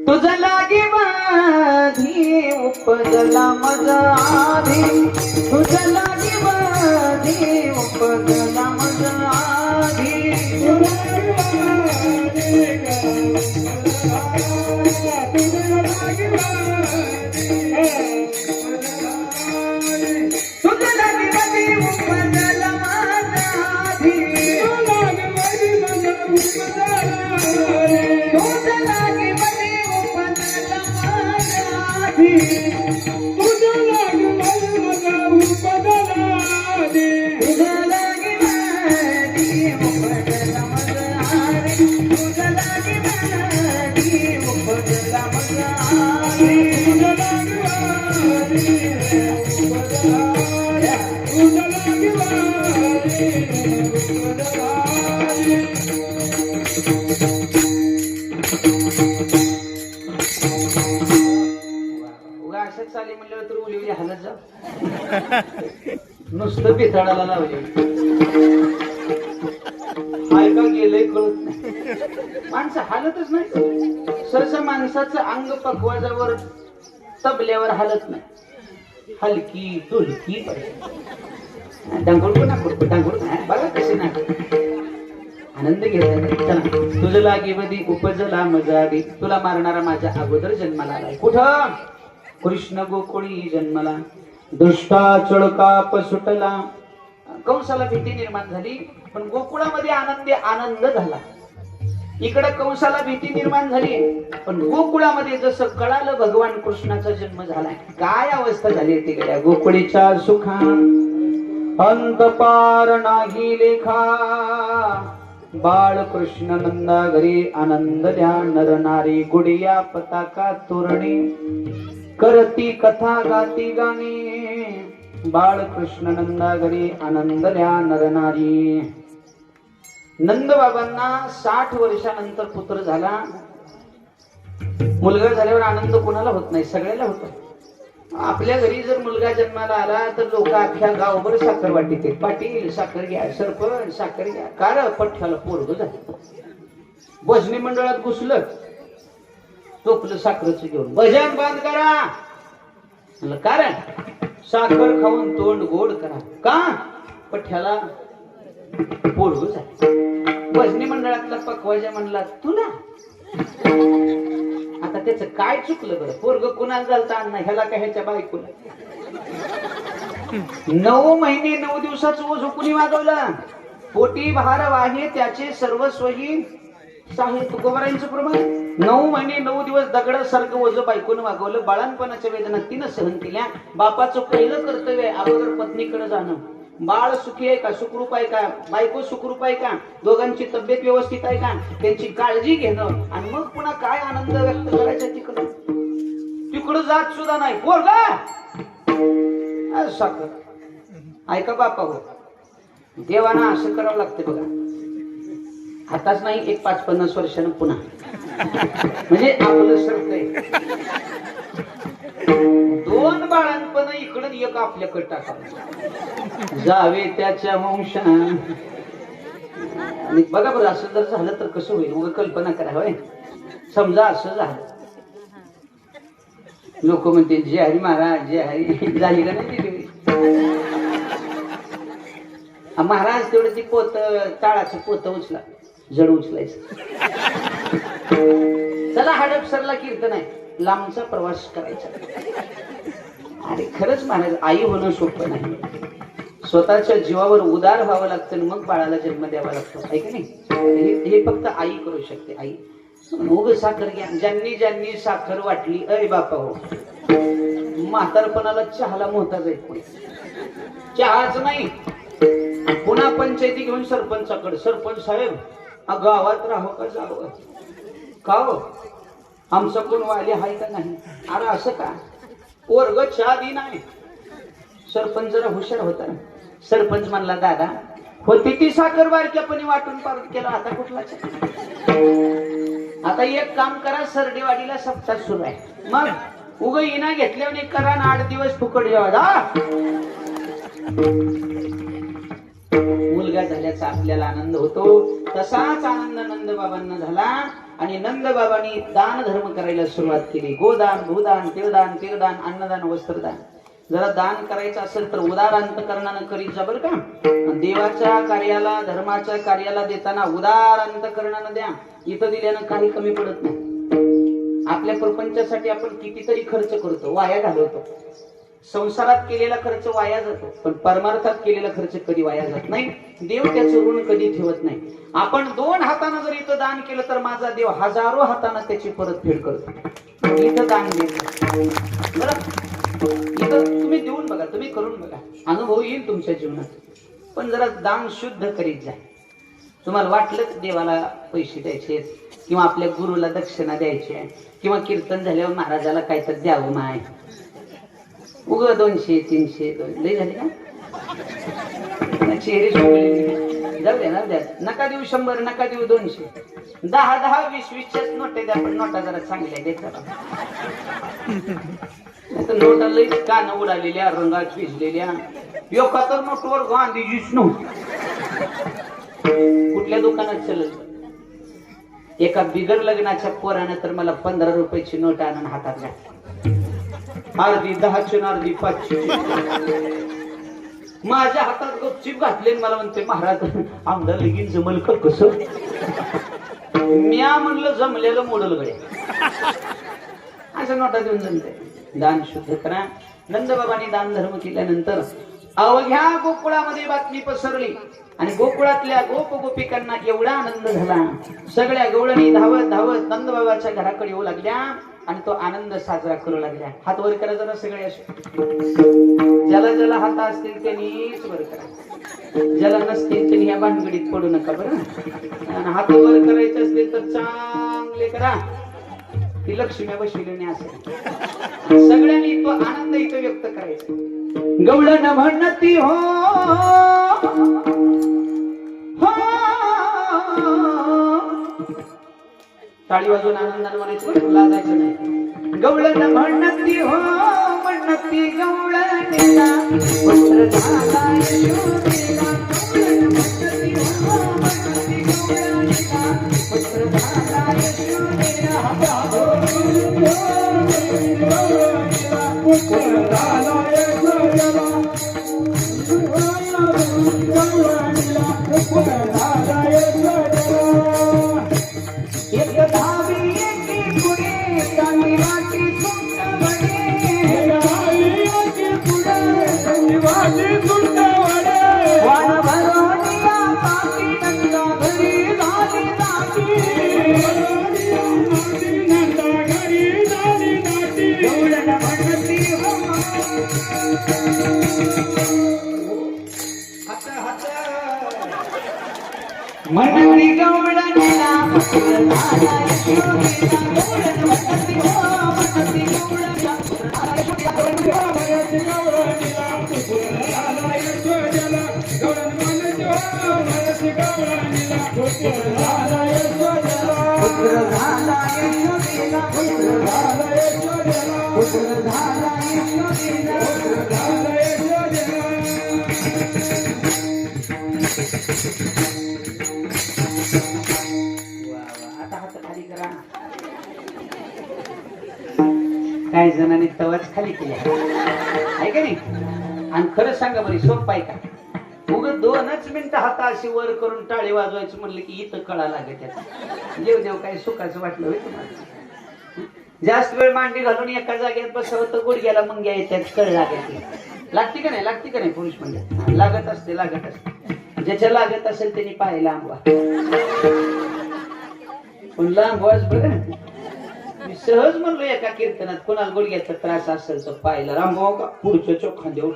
तुझं लागे बाधी उपजला मजा आधी, तुझं लागे बाधी उपजला मजा आधी. चाली म्हणल्यावर तर उली हालत जा, नुसतं पिथाडाला लावले. हाय का गेलंय कळत नाही, माणसं हालतच नाही. सहसा माणसाचं अंग पकवाजावर तबल्यावर हालत नाही, हलकी तुलकी डांगोड बघा कसे नाही आनंद घेतात. तुझं लागे बदी उपजला मजा दे, तुला मारणारा माझ्या अगोदर जन्माला आलाय. कुठं? कृष्ण गोकुळी जन्मला, दुष्टा चळकाप सुटला. कंसाला भीती निर्माण झाली, पण गोकुळामध्ये आनंद झाला. इकडे कंसाला भीती निर्माण झाली, पण गोकुळामध्ये जसं कळालं भगवान कृष्णाचा जन्म झालाय, काय अवस्था झाली ती गड्या. गोकुळीच्या सुखा अंत पार नाही लेखा, बाळ कृष्ण नंदा घरी आनंद द्या. नर नारी गुडिया पताका तोरणी, करती कथा गाती गाणी. बाळ कृष्ण नंदा घरी आनंद द्या नर नारी. नंद बाबांना 60 वर्षानंतर पुत्र झाला. मुलगा झाल्यावर आनंद कोणाला होत नाही, सगळ्याला होतो. आपल्या घरी जर मुलगा जन्माला आला तर लोक अख्ख्या गावभर साखर वाटीत, पाटील साखर घ्या, सरपंच साखर घ्या. कार पठ्ठ्याला पोरग झालं, भजनी मंडळात घुसलं, टोपलं साखरेचं घेऊन, भजन बंद करा. कारण साखर खाऊन तोंड गोड करा. का? पठ्ठ्याला पोरग झालं. भजनी मंडळातला पकवाजा म्हणला तुला. आता त्याच काय चुकलं बरं? पोरग कुणाला झालता अण्णा? ह्याला का ह्याच्या बायकोला? 9 महिने 9 दिवसाचं ओझ कुणी वागवलं? पोटी भार वाहे त्याचे सर्वस्वही साहे. तुकोबारायांचं प्रमाण 9 महिने 9 दिवस दगडासारखं ओझ बायकोनं वागवलं. बाळणपणाच्या वेदना तिनं सहन केल्या. बापाचं पहिलं कर्तव्य अगोदर पत्नीकडे जाणं. बाळ सुखी आहे का, सुखरूप आहे का, बायको सुखरूप आहे का, दोघांची तब्येत व्यवस्थित आहे का, त्यांची काळजी घेणं. आणि मग पुन्हा काय आनंद व्यक्त करायचा तिकडं जात सुद्धा नाही. पोरगा साखर ऐका बापा हो, देवाना असं करावं लागतं बघा. आताच नाही, एक 5-50 वर्षानं पुन्हा म्हणजे आपलं सरतय. 2 बाळांपण इकडं एक आपल्याकडे टाकावं जावे त्याच्या वंशा. आणि बघा बरं, असं जर झालं तर कसं होईल? मग कल्पना करा. होय, समजा असं झालं, लोक म्हणते जय हरी महाराज जय हरी. झाली का नाही? महाराज तेवढं ती पोत, टाळाचं पोत उचला, जड उचलायचं. चला हडपसरला कीर्तन आहे, लांबचा प्रवास करायचा. अरे खरंच महाराज, आई होणं सोपं नाही. स्वतःच्या जीवावर उदार व्हावं लागतं, मग बाळाला जन्म द्यावा लागतो. आहे का नाही? हे फक्त आई करू शकते. आई उग साखर घ्या. ज्यांनी ज्यांनी साखर वाटली, अरे बापा हो, म्हातारपणाला चहाला मोहताज आहे. चहाच नाही, पुन्हा पंचायती घेऊन सरपंचाकडे, सरपंच साहेब गावात राहो का जावं? का हो, आमचं कोण वाले आहे का नाही? अरे असं का? वर्ग चहा दी नाही. सरपंच जरा हुशार होता. सरपंच म्हणला दादा होती ती साखर बारक्यापणी वाटून पारून केला, आता कुठला चहा? आता एक काम करा, सरडेवाडीला सप्ताह सुरू आहे, मग उग इना घेतल्याने करा ना 8 दिवस फुकट जेवा. मुलगा झाल्याचा आपल्याला आनंद होतो, तसाच आनंद नंदबाबांना झाला. आणि नंदबाबांनी दान धर्म करायला सुरुवात केली. गोदान, भूदान, तिळदान, तीर्थदान, अन्नदान, वस्त्रदान. जरा दान करायचं असेल तर उदार अंतकरणानं करीत जा बरं का. देवाच्या कार्याला, धर्माच्या कार्याला देताना उदार अंतकरणानं द्या. इथं दिल्यानं काही कमी पडत नाही. आपल्या प्रपंचासाठी आपण कितीतरी खर्च करतो, वाया घालवतो. संसारात केलेला खर्च वाया जातो, पण परमार्थात केलेला खर्च कधी वाया जात नाही. देव त्याचं ऋण कधी ठेवत नाही. आपण 2 हातानं जर इथं दान केलं तर माझा देव हजारो हातानं त्याची परतफेड करतो. इथं दान देतो बरं. इथं तुम्ही देऊन बघा, तुम्ही करून बघा, अनुभव येईल तुमच्या जीवनात. पण जरा दान शुद्ध करीत जा. तुम्हाला वाटलं देवाला पैसे द्यायचे किंवा आपल्या गुरुला दक्षिणा द्यायची किंवा कीर्तन झाल्यावर महाराजाला काहीतरी द्यावं माय, उग 200 300 लय झाले का? चेहरे जाऊ द्या, द्या, नका देऊ 100, नका देऊ 200, 10 20 नोटे द्या. पण नोटा जरा चांगल्या देतात. नोटा लई कान उडालेल्या, रंगात भिजलेल्या. योका तर नोटवर गांधीजीच नव्हती. कुठल्या दुकानात चलत? एका बिगर लग्नाच्या पोरानं तर मला 15 रुपयाची नोट आणून हातात घातली. अर्धी 10ची, अर्धी 5ची. माझ्या हातात गपचीप घातले. मला म्हणते महाराज आमदा लगीन जमल का कसं? म्या म्हणलं जमलेलं मोडल गडे. असं नोटा देऊन जमते. दान शुद्ध करा. नंदबाबांनी दान धर्म केल्यानंतर अवघ्या गोकुळामध्ये बातमी पसरली आणि गोकुळातल्या गोप गोपिकांना एवढा आनंद झाला. सगळ्या गवळणी धावत धावत नंदबाबाच्या घराकडे येऊ लागल्या आणि तो आनंद साजरा करू लागल्या. हात वर करा जरा सगळे असे. ज्याला ज्याला हात असतील त्यांनीच वर करा, ज्याला नसतील त्यांनी या भानगडीत पडू नका बरं. हात वर करायचे असतील तर चांगले करा. ती लक्ष्मी बसविली असेल. सगळ्यांनी तो आनंद इथं व्यक्त करायचा. गवळण म्हणती हो टाळी वाजून आनंदाने म्हणायचं, लाजायचं नाही. गवळण म्हणती हो म्हणती गवळणीला पुत्र झाला यशोदेला. गवळण म्हणती हो म्हणती गवळणीला पुत्र झाला यशोदेला. पुत्र झाला यशोदेला. एक धावी एकी पुढे चांगली वाटी वाण भरोनिया पाटी नंदा घरी झाली नाटी. गवळण म्हणती हो म्हणती गवळणीला पुत्र झाला यशोदेला. गवळण म्हणती हो म्हणती गवळणीला पुत्र झाला यशोदेला. पुत्र झाला यशोदेला. गवळण म्हणती हो म्हणती गवळणीला पुत्र झाला यशोदेला. पुत्र झाला यशोदेला. पुत्र झाला यशोदेला. पुत्र झाला यशोदेला. पुत्र झाला यशोदेला. आता हात खाली करा. काही जणांनी तवाच खाली केला आहे का नाही. आणि खरं सांगा बरी सोप आहे का. उगं 2च मिनिटं हात अशी वर करून टाळी वाजवायचं म्हणलं की इथं कळा लागे त्याचा. देव देव काही सुखाचं वाटलं होय तुम्हाला. जास्त वेळ मांडी घालून एका जागेत बसावं तर गुडघ्याला मंग्या येतात, कळ लागायची. लागते का नाही, लागते का नाही. पुरुष म्हणजे लागत असते, लागत असते. ज्याच्या लागत असेल त्यांनी पाय लांबवा. पण लांबवाच बरं. मी सहज म्हणलो एका कीर्तनात, कोणाला गुडघ्याचा त्रास असेल तर पायला लांबवा का. पुढच्या चोखांदेव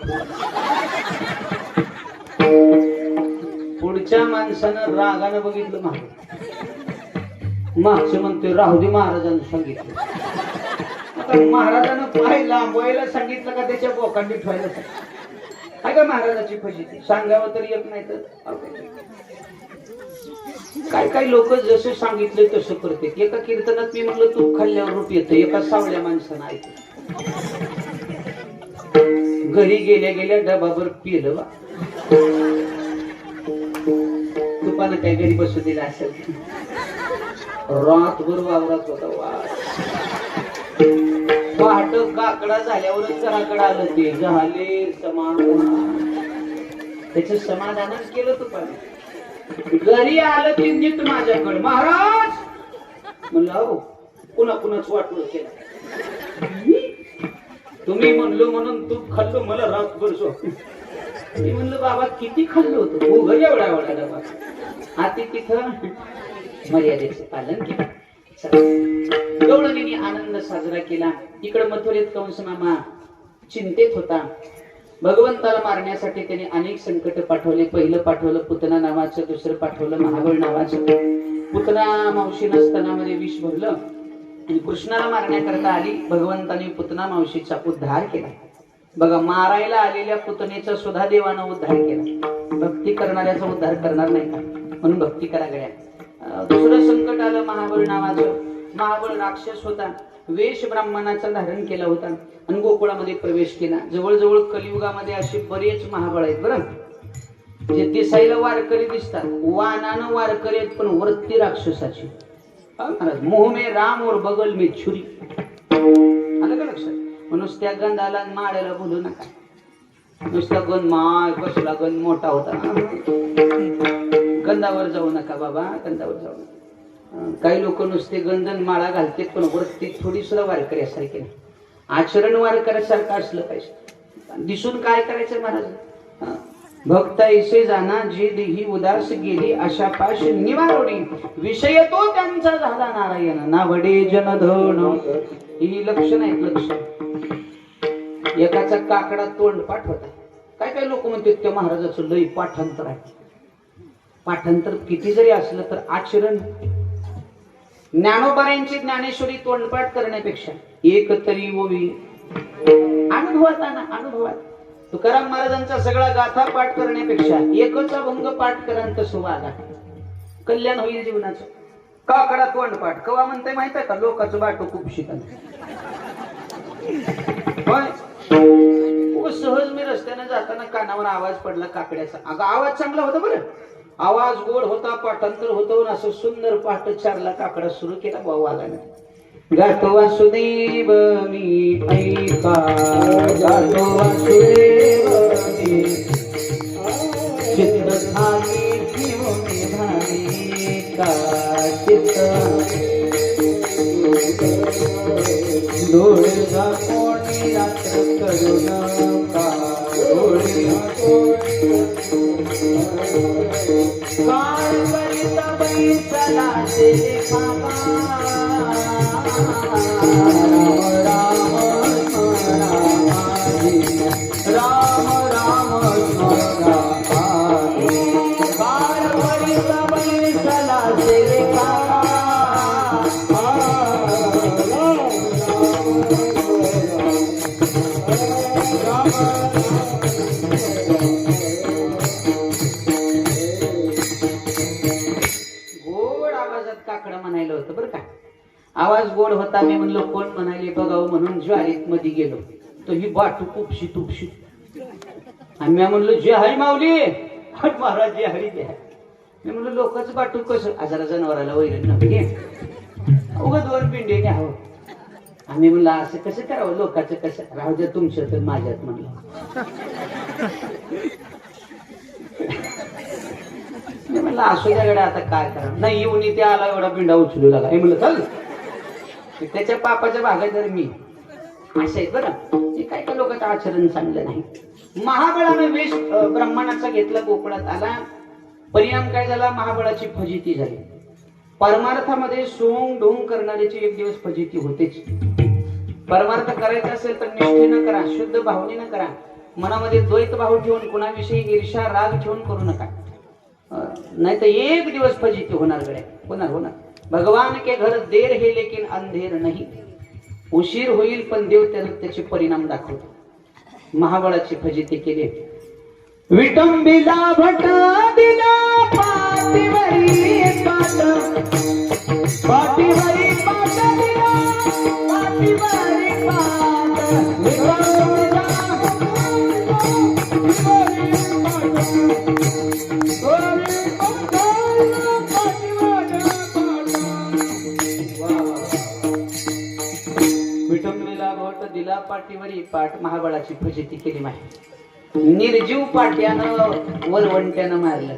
पुढच्या माणसानं रागानं बघितलं मागचं म्हणतोय राहू दे. महाराजांनी सांगितलं. आता महाराजानं पाय लांबवायला सांगितलं का त्याच्या बोकांडी ठेवायला सांगितलं. काय का महाराजाची फजिती सांगावं तरी येत नाही तर काय काय लोक जसं सांगितलं तसं करते. एका कीर्तनात मी म्हणलं तूप खाल्ल्यावर रूप येतं. एका सावळ्या माणसानं ऐकलं. घरी गेल्या गेल्या डबाभर पिलं बा. तुपानं काही घरी बसू दिला असेल. रातभर वावरात होता पहाट काकडा झाल्यावरच घराकडे आलं. ते झाले समाधान. त्याच समाधानच केलं तुपाने. घरी आलं की नीट माझ्याकडे महाराज म्हणलं हो पुन्हा पुन्हाच वाटलं केलं. तुम्ही म्हणलो म्हणून तूप खाल्लो मला रातभर झोप. मी म्हणलं बाबा किती खाल्लं होतं. हो घरी एवढा एवढा डबा. आती तिथं मर्यादेचे पालन केलं. गवळणीने आनंद साजरा केला. इकडे मथुरेत कंस मामा चिंतेत होता. भगवंताला मारण्यासाठी त्याने अनेक संकट पाठवले. पहिलं पाठवलं पुतना नावाचं, दुसरं पाठवलं महाबळ नावाचं. पुतना मावशीनं स्तनामध्ये विष भरलं आणि कृष्णाला मारण्याकरता आली. भगवंताने पुतना मावशीचा उद्धार केला. बघा मारायला आलेल्या पुतनेचा सुद्धा देवानं उद्धार केला. भक्ती करणाऱ्याचा उद्धार करणार नाही का, म्हणून भक्ती करा गड्या. दुसरं संकट आलं महाबळ नावाचं. महाबळ राक्षस होता. वेश ब्राह्मणाचा धारण केला होता आणि गोकुळामध्ये प्रवेश केला. जवळजवळ कलियुगामध्ये असे बरेच महाबळ आहेत बरं, जे दिसायला वारकरी दिसतात, वानानं वारकरी आहेत पण वृत्ती राक्षसाची. महाराज मोह में राम और बगल में छुरी. आलं का लक्षात. नुसत्या गंधाला माळ्याला बोलू नका. नुसता गंध माय कसला गंध मोठा होता. गंधावर जाऊ नका बाबा, गंधावर जाऊ नका. काही लोक नुसते गंधन माळा घालते पण वृत्ती थोडी सुद्धा वारकऱ्यासारखी नाही. आचरण वारकऱ्यासारखं असलं पाहिजे. दिसून काय करायचं महाराज. भक्त ऐसे जाना जे देही उदास गेली अशा पाश निवारोडी. विषय तो त्यांचा झाला नारायण नावडे जनधन. ही लक्षण आहेत लक्षण. एकाचा काकडा तोंडपाठ होता. काय काय लोक म्हणतात त्या महाराजाचं लई पाठांतर आहे. पाठांतर किती जरी असलं तर आचरण. ज्ञानोबारांची ज्ञानेश्वरी तोंडपाठ करण्यापेक्षा एक तरी ओवी अनुभवात ना अनुभवात. तुकाराम महाराजांचा सगळा गाथा पाठ करण्यापेक्षा एकच अभंग पाठ करांत सुवागा. कल्याण होईल जीवनाचं. काकडा तोंडपाठ कवा म्हणते माहित आहे का? लोकांचं बाटो खूप शिकत सहज मी रस्त्याने जाताना कानावर आवाज पडला काकड्याचा. अगं आवाज चांगला होता बरं, आवाज गोड होता, पाठांतर होतं. असं सुंदर पाठ चारला काकडा सुरू केला भाऊ वागाने. गातो वासुदेव मी ऐका, गातो वासुदेव मी चित्र धामी जीवनी धामी का चित्र डोळे झाकोणी रात्र करुण का डोळे काळ करीता बैसला ते बाबा राम राम राम राम काळ करीता बैसला ते बाबा गोड आवाजात काकडा म्हणायला होतं बरं का. आवाज गोड होता. मी म्हणलो कोण म्हणाले बघावं म्हणून ज्वारीत मध्ये गेलो तो ही बाटू तुपशी तुपशी. आणि मी म्हणलो जे हरी माऊली महाराज जे हरी जे. मी म्हणलो लोकांचं बाटू कसं आजारा जनावराला वैरण नव्हे उगा दोन पिंडे घ्यावं. आम्ही म्हणलं असं कसं करावं लोकांचं कसं राहू द्या तुमचं तर माझ्यात म्हणलं. मी म्हणलं असू द्याकडे आता काय करावं. नाही येऊन इथे आला एवढा पिंडा उचलू लागा. हे म्हणलं चल त्याच्या पापाच्या भागात जर मी असं आहे बरं. हे काय काय लोकांचं आचरण चांगलं नाही. महाबळाने वेश ब्राह्मणाचा घेतला गोकुळात आला. परिणाम काय झाला? महाबळाची फजिती झाली. परमार्थामध्ये सोंग ढोंग करणाऱ्याची एक दिवस फजिती होतेच. परमार्थ करायचा असेल तर निष्ठेनं करा, शुद्ध भावनेनं करा. मनामध्ये द्वैत भाव ठेवून कुणाविषयी ईर्ष्या राग ठेवून करू नका. नाही तर एक दिवस फजिती होणार गड्या. होणार. भगवान के घर देर है लेकिन अंधेर नहीं. उशीर होईल पण देव त्याचे परिणाम दाखवतो. महाबळाची फजिती केली. विटंबिला भटा दिला पाठीवरी पाट, पाठीवरी पाट दिला पाठीवरी विटंबिला भट दिला पाठीवरी पाठ. महाबळाची फजिती केली माहिती. निर्जीव पाट्यानं वरवंट्यानं मारलं.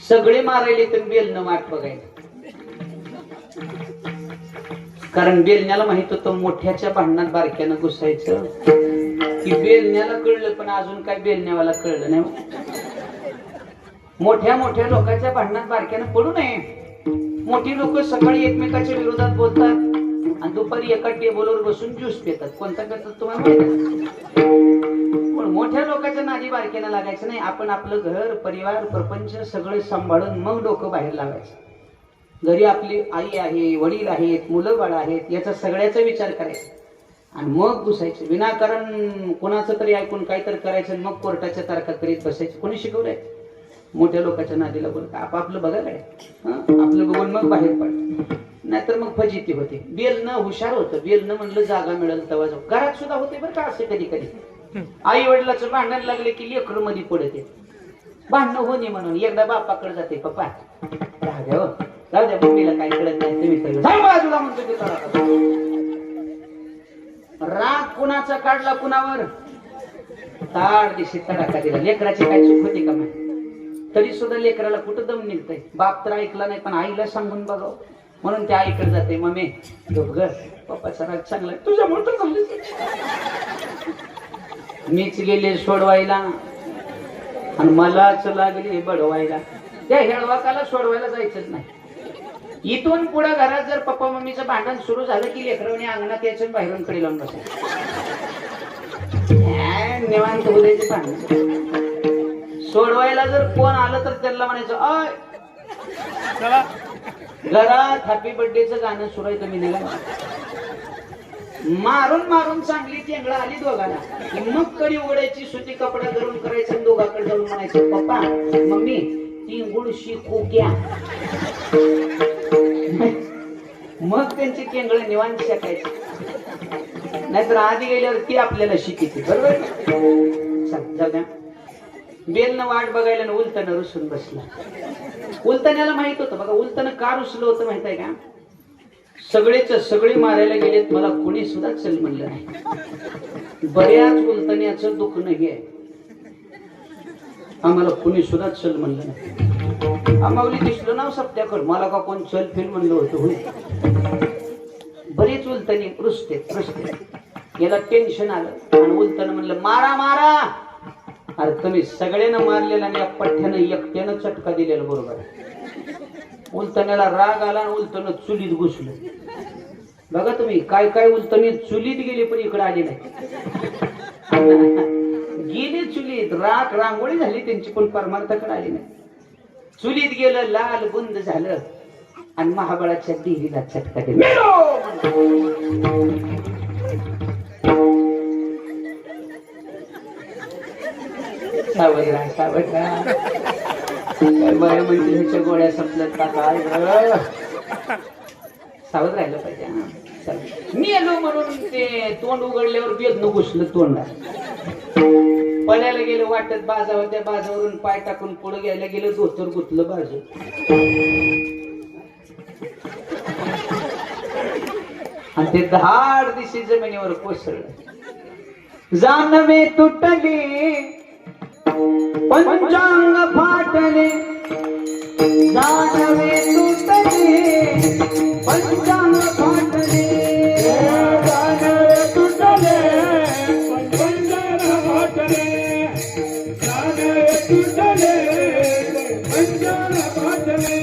सगळे मारायले तर बेलनं वाट बघायचं. कारण बेलण्याला माहित होतं मोठ्याच्या भांडणात बारक्यानं घुसायचं. की बेलण्याला कळलं पण अजून काय बेलण्यावाला कळलं नाही. मोठ्या मोठ्या लोकांच्या भांडणात बारक्यानं पडू नये. मोठी लोक सकाळी एकमेकाच्या विरोधात बोलतात आणि दुपारी एका टेबलवर बसून ज्यूस पितात. कोणता करतात तुम्हाला माहिती? पण मोठ्या लोकांच्या नादी बारक्यानं लागायचं नाही. आपण आपलं घर परिवार प्रपंच सगळं सांभाळून मग डोकं बाहेर लावायचं. घरी आपली आई आहे, वडील आहेत, मुलं बाळ आहेत, याचा सगळ्याचा विचार करायचा आणि मग घुसायचं. विनाकारण कोणाचं तरी ऐकून काहीतरी करायचं मग कोर्टाच्या तारखा करीत बसायचं. कोणी शिकवलंय? मोठ्या लोकांच्या नादीला बोल. आपापलं बघा काय आपलं बघून मग बाहेर पड. नाहीतर मग फजिती होते. बेलनं हुशार होतं. बेलनं म्हणलं जागा मिळेल तेव्हा जाऊ. घरात सुद्धा होते बरं का असे कधी कधी. आई वडिलाचं भांडण लागले की लेकरं मध्ये पडते. भांडणं होणे म्हणून एकदा बापाकडे जाते. पप्पा राहू द्या हो, राहू द्या मम्मीला काय कळत नाही तुम्ही बाजूला म्हणतो ते. राग कुणाचा काढला कुणावर? ताड दिशी तडाखा दिला. लेकराची काय चूक होती का माहिती? तरी सुद्धा लेकराला कुठं दम निघतंय. बाप तर ऐकला नाही पण आईला सांगून बघाव म्हणून त्या आईकडे जाते. मम्मी ग पप्पाचा राग चांगला तुझ्यामुळे तर झालं. मीच गेले सोडवायला आणि मलाच लागले बडवायला. त्या हेळवाकाला सोडवायला जायचंच नाही. इथून पुढे घरात जर पप्पा मम्मीचं भांडण सुरू झालं की लेकरांनी अंगणात यायचं बाहेरून कडे लावून बसायचं. निवांत उद्याचे भांडण. सोडवायला जर कोण आलं तर त्याला म्हणायचं अय घरात हॅपी बर्थडेचं गाणं सुरू आहे तुम्ही निघा. मारून मारून चांगली टेंगळा आली दोघांना. मग कडी उघडायची सुती कपडा गरम करायचं दोघांकडे जाऊन म्हणायचं पप्पा मम्मी ती गुडशी कोक्या मग त्यांची केंगळ निवांत शिकायची, नाहीतर आधी गेल्यावर ती आपल्याला शिकायची. बरोबर जाऊ द्या. बेलनं वाट बघायला ना उलताना रुसून बसला. उलतान्याला माहित होतं बघा, उलताना का रुसलं होतं माहित आहे का? सगळे मारायला गेलेत, मला कोणी सुद्धा चल म्हणलं नाही. बऱ्याच उलतान्याचं दुखणं हे आहे, आम्हाला कोणी सुद्धा चल म्हणलं नाही. आम्हाला दिसलं नाव सत्याकड, मला का कोण चल फिर म्हणलं होतं. होय, बरेच उलतानी रुसते. याला टेन्शन आलं आणि उलताना म्हणलं मारा मारा. अरे तुम्ही सगळ्यांना मारलेला आणि या पठ्ठ्यानं एकट्यानं चटका दिलेला बरोबर आहे. उलतान्याला राग आला आणि उलतानं चुलीत घुसलं. बघा तुम्ही, काय काय उलतानी चुलीत गेले पण इकडे आले नाही. गेले चुलीत, रांगोळी झाली त्यांची पण परमार्थाकडे आली नाही. चुलीत गेलं, लाल बुंद झालं आणि महाबळाच्या देवीला चटका दिला. सावध राहा. बरं म्हणजे ह्याच्या गोळ्या संपल्यात का काय? सावध राहिलं पाहिजे. मी आलो म्हणून ते तोंड उघडल्यावर बेदनं घुसलं तोंडात. पळायला गेलं वाटत बाजावर, त्या बाजावरून पाय टाकून पुढे घ्यायला गेलं, धोतर गुतलं बाजू. आणि ते धाड दिशी जमिनीवर कोसळलं. जानवे तुटली पंचांग फाटले, जानवे तुटले पंचांग फाटले, जानवे तुटले पंचांग फाटले, जानवे तुटले पंचांग फाटले,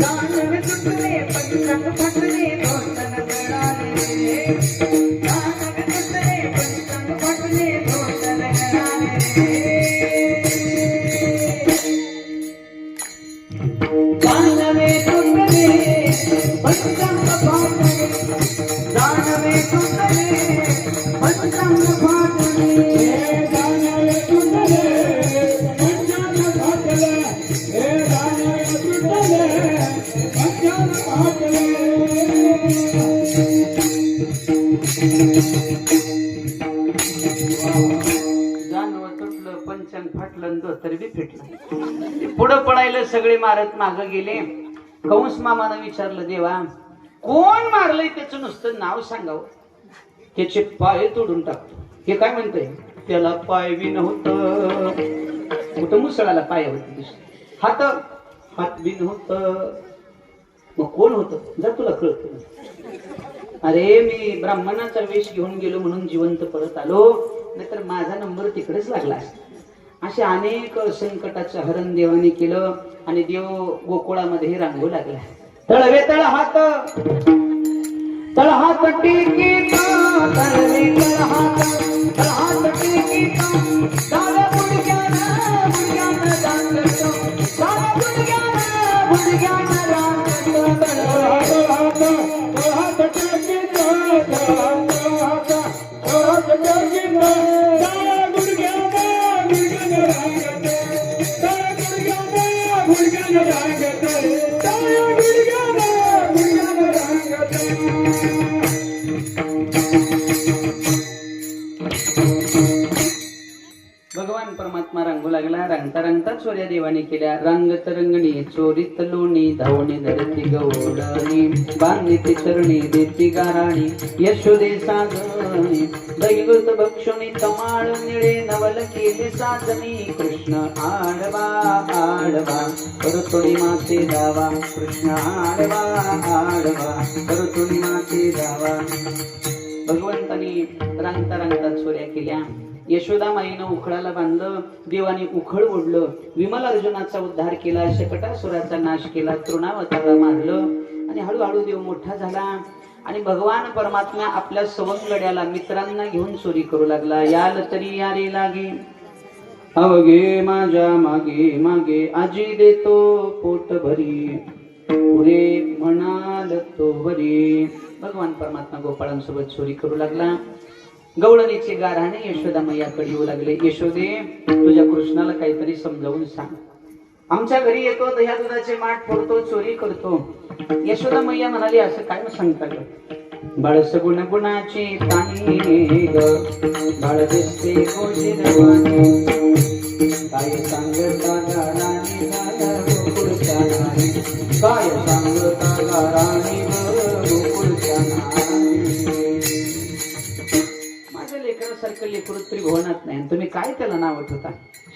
जानवे तुटले पंचांग फाटले, धोंडन गळाले, जानवे तुटले पंचांग फाटले, धोंडन गळाले. जानवे तुटले पंचांग फाटले, जानवे तुटले पंचांग फाटले, जानवे तुटले पंचांग फाटले, जानवे तुटले पंचांग फाटले. जानवं तुटलं, पंचांग फाटलं, धोतर बी फिटलं. पुढं पळायला सगळे मारत माग गेले. कंस मामानं विचारलं, देवा कोण मारलंय त्याचं नुसतं नाव सांगावं, त्याचे पाय तोडून टाकतो. हे काय म्हणतंय? त्याला पाय बी नव्हतं. कुठं मुसळाला पाय होते, हात बी नव्हतं. मग कोण होतं? जर तुला कळत. अरे मी ब्राह्मणाचा वेश घेऊन गेलो म्हणून जिवंत परत आलो, नाहीतर माझा नंबर तिकडेच लागला असता. असे अनेक संकटाचं हरण देवाने केलं आणि देव गोकुळामध्ये रांगू लागला. तळवे तळ हात टेकीता, तळवे तळ हात टेकीता, डाव्या गुडघ्यानं रांगतो, डाव्या गुडघ्यानं रांगतो. तळ हात टेकीता, भगवान परमात्मा रांगू लागला. रंगता रंगता चोऱ्या देवाने केल्या. रंगत रंगणी चोरीत लोणी, धावणी धरती गवळणी, बांधती चरणी देती गाराणी, यशोदे साजणी, दैवत भक्षणी तमाळ निळे, नवल केले साजणी, कृष्ण आडवा आडवा करतोडी माते दावा, कृष्ण आडवा आडवा करतोडी माते दावा. भगवंतानी रंगता रंगता चोऱ्या केल्या. यशोदा माईनं उखळाला बांधलं, देवाने उखळ ओढलं, विमल अर्जुनाचा उद्धार केला, शकटासुराचा नाश केला, तृणावताला मारलं आणि हळूहळू देव मोठा झाला. आणि भगवान परमात्मा आपल्या सवंगड्याला मित्रांना घेऊन चोरी करू लागला. याल तरी यारे लागे, अवघे माझ्या मागे मागे, आजी देतो पोट भरी, पुरे म्हणाल तो बरी. भगवान परमात्मा गोपाळांसोबत चोरी करू लागला. गवळणीचे गाराणे यशोदा मैयाकडे येऊ लागले. यशोदे, तुझ्या कृष्णाला काहीतरी समजावून सांग. आमच्या घरी येतो तर ह्या दुधाचे माठ फोडतो, चोरी करतो. यशोदा मैया म्हणाली, असं काय सांगता ग? बाळ सगुण गुणाची पाणी ग, बाळ दिसते गोजीरवाणी. काय सांगता गाराणी झालं गोकुळच्या नारी, काय सांगता गाराणी गोकुळच्या नारी. माझ्या लेकरासारखं लेकरू तरी भवनात नाही, तुम्ही काय त्याला नाव ठेवता?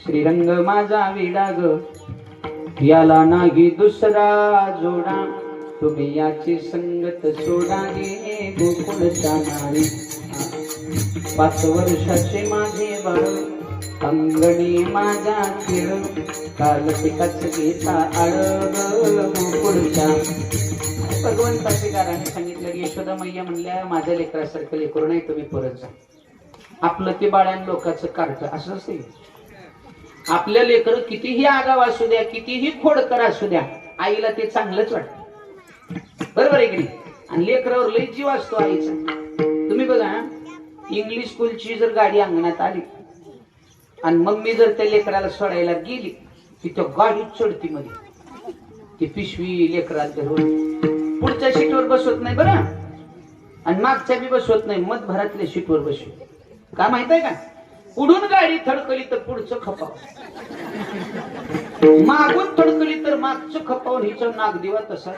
श्रीरंग माझा विडा ग, याला नाही दुसरा जोडा. तुम्ही याची संगत सोडा गे गोकुळच्या नारी. 5 वर्षाचे माझे बाळ, अंगणी माझा खेळ, काल पिकाच घेता आळ गोकुळच्या. भगवंताचे गाराने सांगितलं की यशोदा मैया म्हणल्या, माझ्या लेकरासारखं लेकरू नाही, तुम्ही परत जा. आपलं ते बाळ्यान लोकांचं कार्ट असं असेल. आपल्या लेकर कितीही आगाव असू द्या, कितीही खोडकर असू द्या, आईला ते चांगलंच वाटतं. बरोबर आहे की नाही? आणि लेकरावर लई जीव असतो आईचा. तुम्ही बघा, इंग्लिश स्कूलची जर गाडी अंगणात आली आणि मम्मी जर त्या लेकराला सोडायला गेली, ती त्या गाडीत चढती मध्ये, ती पिशवी लेकराला धरून पुढच्या सीटवर बसवत नाही बरं, आणि मागच्या बी बसवत नाही, मधभरातल्या सीटवर बसवी. का माहित आहे का? पुढून गाडी थडकली तर पुढचं खपाव, मागून थडकली तर मागचं खपावून हिचं नाक दिवा तसा.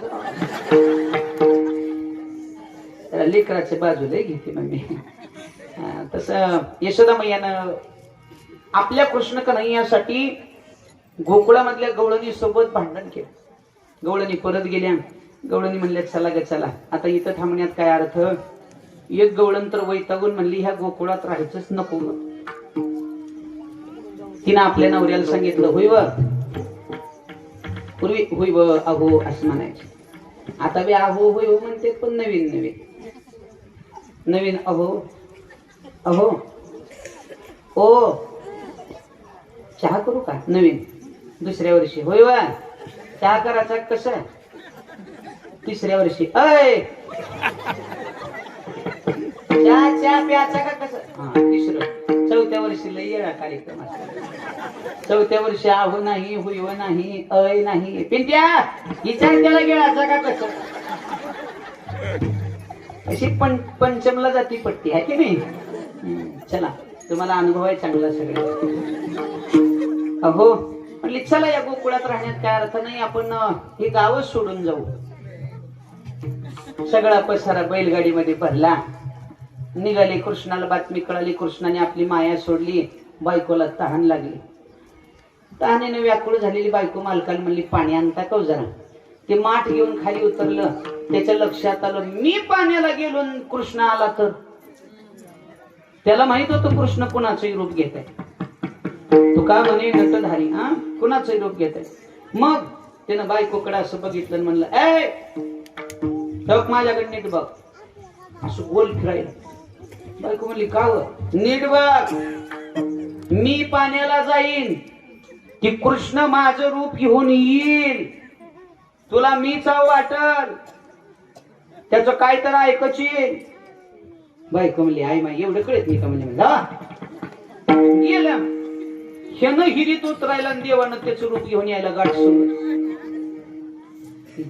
लेकराच्या बाजूला घेते मम्मी. तसं यशोदा मैयानं आपल्या कृष्ण कन्हैयासाठी गोकुळामधल्या गवळणी सोबत भांडण केलं. गवळणी परत गेल्या. गवळणी म्हणल्या, चला ग चला, आता इथं थांबण्यात काय अर्थ? एक गवळण तर वैतागून म्हणली, ह्या गोकुळात राहायचंच नको. तिनं आपल्या नवऱ्याला सांगितलं, होय व पूर्वी होय व अहो असं म्हणायचं, आता बी अहो होय हो म्हणते, पण नवीन नवीन नवीन अहो अहो ओ चहा करू का? नवीन. दुसऱ्या वर्षी होय वा चहा करायचा कसं? तिसऱ्या वर्षी अय चहा प्यायचा का कसं? हा तिसरं. चौथ्या वर्षी लई येळा कार्यक्रम असतो. चौथ्या वर्षी आहो नाही, हुईव नाही, अय नाही. पिंट्या विचार त्याला गिळाचा का कसं? अशी पंचमला जाती पट्टी आहे की नाही? चला, तुम्हाला अनुभव आहे चांगला सगळ्या. अहो म्हणली, चला या गोकुळात राहण्यात काय अर्थ नाही, आपण हे गावच सोडून जाऊ. सगळा पसारा बैलगाडीमध्ये भरला. निघाले. कृष्णाला बातमी कळाली. कृष्णाने आपली माया सोडली. बायकोला तहान लागली. तहानेने व्याकुळ झालेली बायको मालकाला म्हणली, पाणी आणता का जरा? ते माठ घेऊन खाली उतरलं. त्याच्या लक्षात आलं, मी पाण्याला गेलो कृष्ण आला तर. त्याला माहित होतं कृष्ण कुणाचंही रूप घेत आहे. तो का म्हणे नटधारी, हा कुणाचंही रूप घेत आहे. मग त्यानं बायकोकडे असं बघितलं, म्हणलं, ए माझ्याकडे नीट बघ. असं गोल फिरायला. बायको म्हणली, का व? नीट बघ, मी पाण्याला जाईन, की कृष्ण माझं रूप घेऊन येईल, तुला मी चाव वाटल, त्याच काय तर ऐकशील. बायको म्हणली, आई माय एवढं कळत नाही का? म्हणजे गेलं. ह्यानं हिरीत उतरायला आणि देवानं त्याचं रूप घेऊन यायला गाठ सोबत.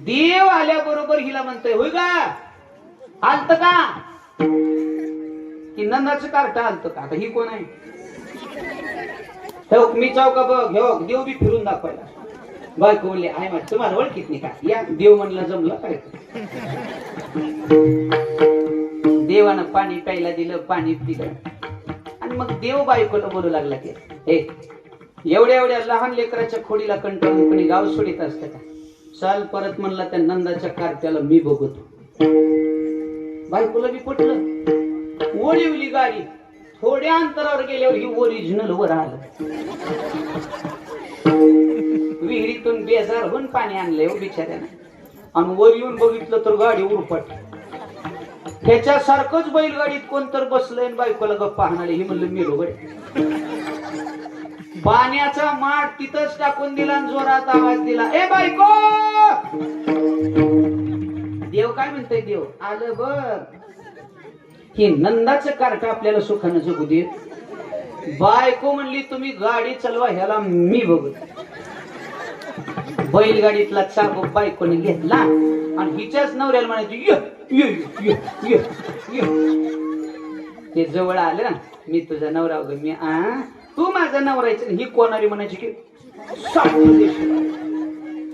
देव आल्याबरोबर हिला म्हणतोय, होय का आलत का? की नंदाचं कार्ट आलत का? आता ही कोण आहे? मी चाव का बघ, हे देव बी फिरून दाखवायला. बायको म्हणले, आहे माझ तुम्हाला ओळखीत नाही का? या देव म्हणला जमलं काय? देवानं पाणी प्यायला दिलं, पाणी पिलं. आणि मग देव बायकोला बोलू लागला की, हे एवढ्या एवढ्या लहान लेकराच्या खोडीला कंटाळून कोणी गाव सोडित असतं का? चाल परत म्हणला त्या नंदाच्या कार्ट्याला मी बघतो. बायकोला बी पटलं. ओढीवली गाडी. थोड्या अंतरावर गेल्यावर ही ओरिजिनल वर आलं. विहिरीतून बेजार होऊन पाणी आणलंय हो बिचाऱ्यानं. आणि वर येऊन बघितलं तर गाडी उरपट. त्याच्यासारखंच बैलगाडीत कोणतर बसलंय. बायकोला गप्पा हाणाले. ही म्हणलं मी रोगड. पाण्याचा माठ तिथंच टाकून दिला आणि जोरात आवाज दिला, ए बायको. देव काय म्हणतोय? देव आलं बघ. ही नंदाचं कार्ट आपल्याला सुखानं जगू दे. बायको म्हणली, तुम्ही गाडी चालवा, ह्याला मी बघत. बैलगाडीतला चाबूक बायकोने घेतला आणि हिच्याच नवऱ्याला म्हणायची ये ये ये ये ये. ते जवळ आलं ना, मी तुझा नवरा वगैरे, मी तू माझा नवरायचं. ही कोणारी म्हणायची की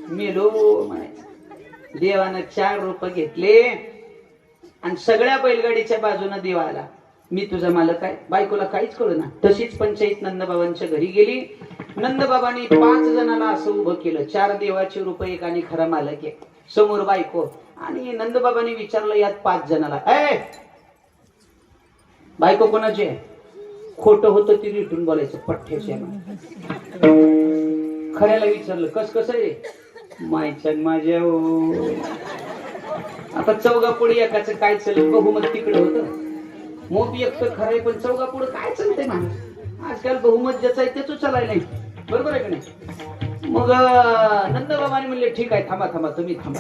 मेलो म्हणायचं. देवानं 4 रूप घेतले आणि सगळ्या बैलगाडीच्या बाजूने देव आला. मी तुझा मालक आहे. बायकोला काहीच कळू ना. तशीच पंचायत नंदबाबांच्या घरी गेली. नंदबाबांनी 5 जणांना असं उभं केलं. 4 देवाचे रूप, एक आणि खरा मालक एक. समोर बायको. आणि नंदबाबांनी विचारलं यात 5 जणाला, बायको कोणाची आहे? खोटं होतं ती रिटून बोलायचं, पठ्ठ्याची आहे. खऱ्याला विचारलं कसं आहे? मायच्या माझ्या आता चौघापुढे एकाचं काय चाललं? बहुमत तिकडे होतं. मोठी एकटं खरं आहे, पण चौघापुढे काय चालतंय माणूस? आजकाल बहुमत ज्याचं आहे त्याच चालायला नाही. बरोबर आहे का नाही? मग नंदबाबांनी म्हणले ठीक आहे, थांबा तुम्ही थांबा.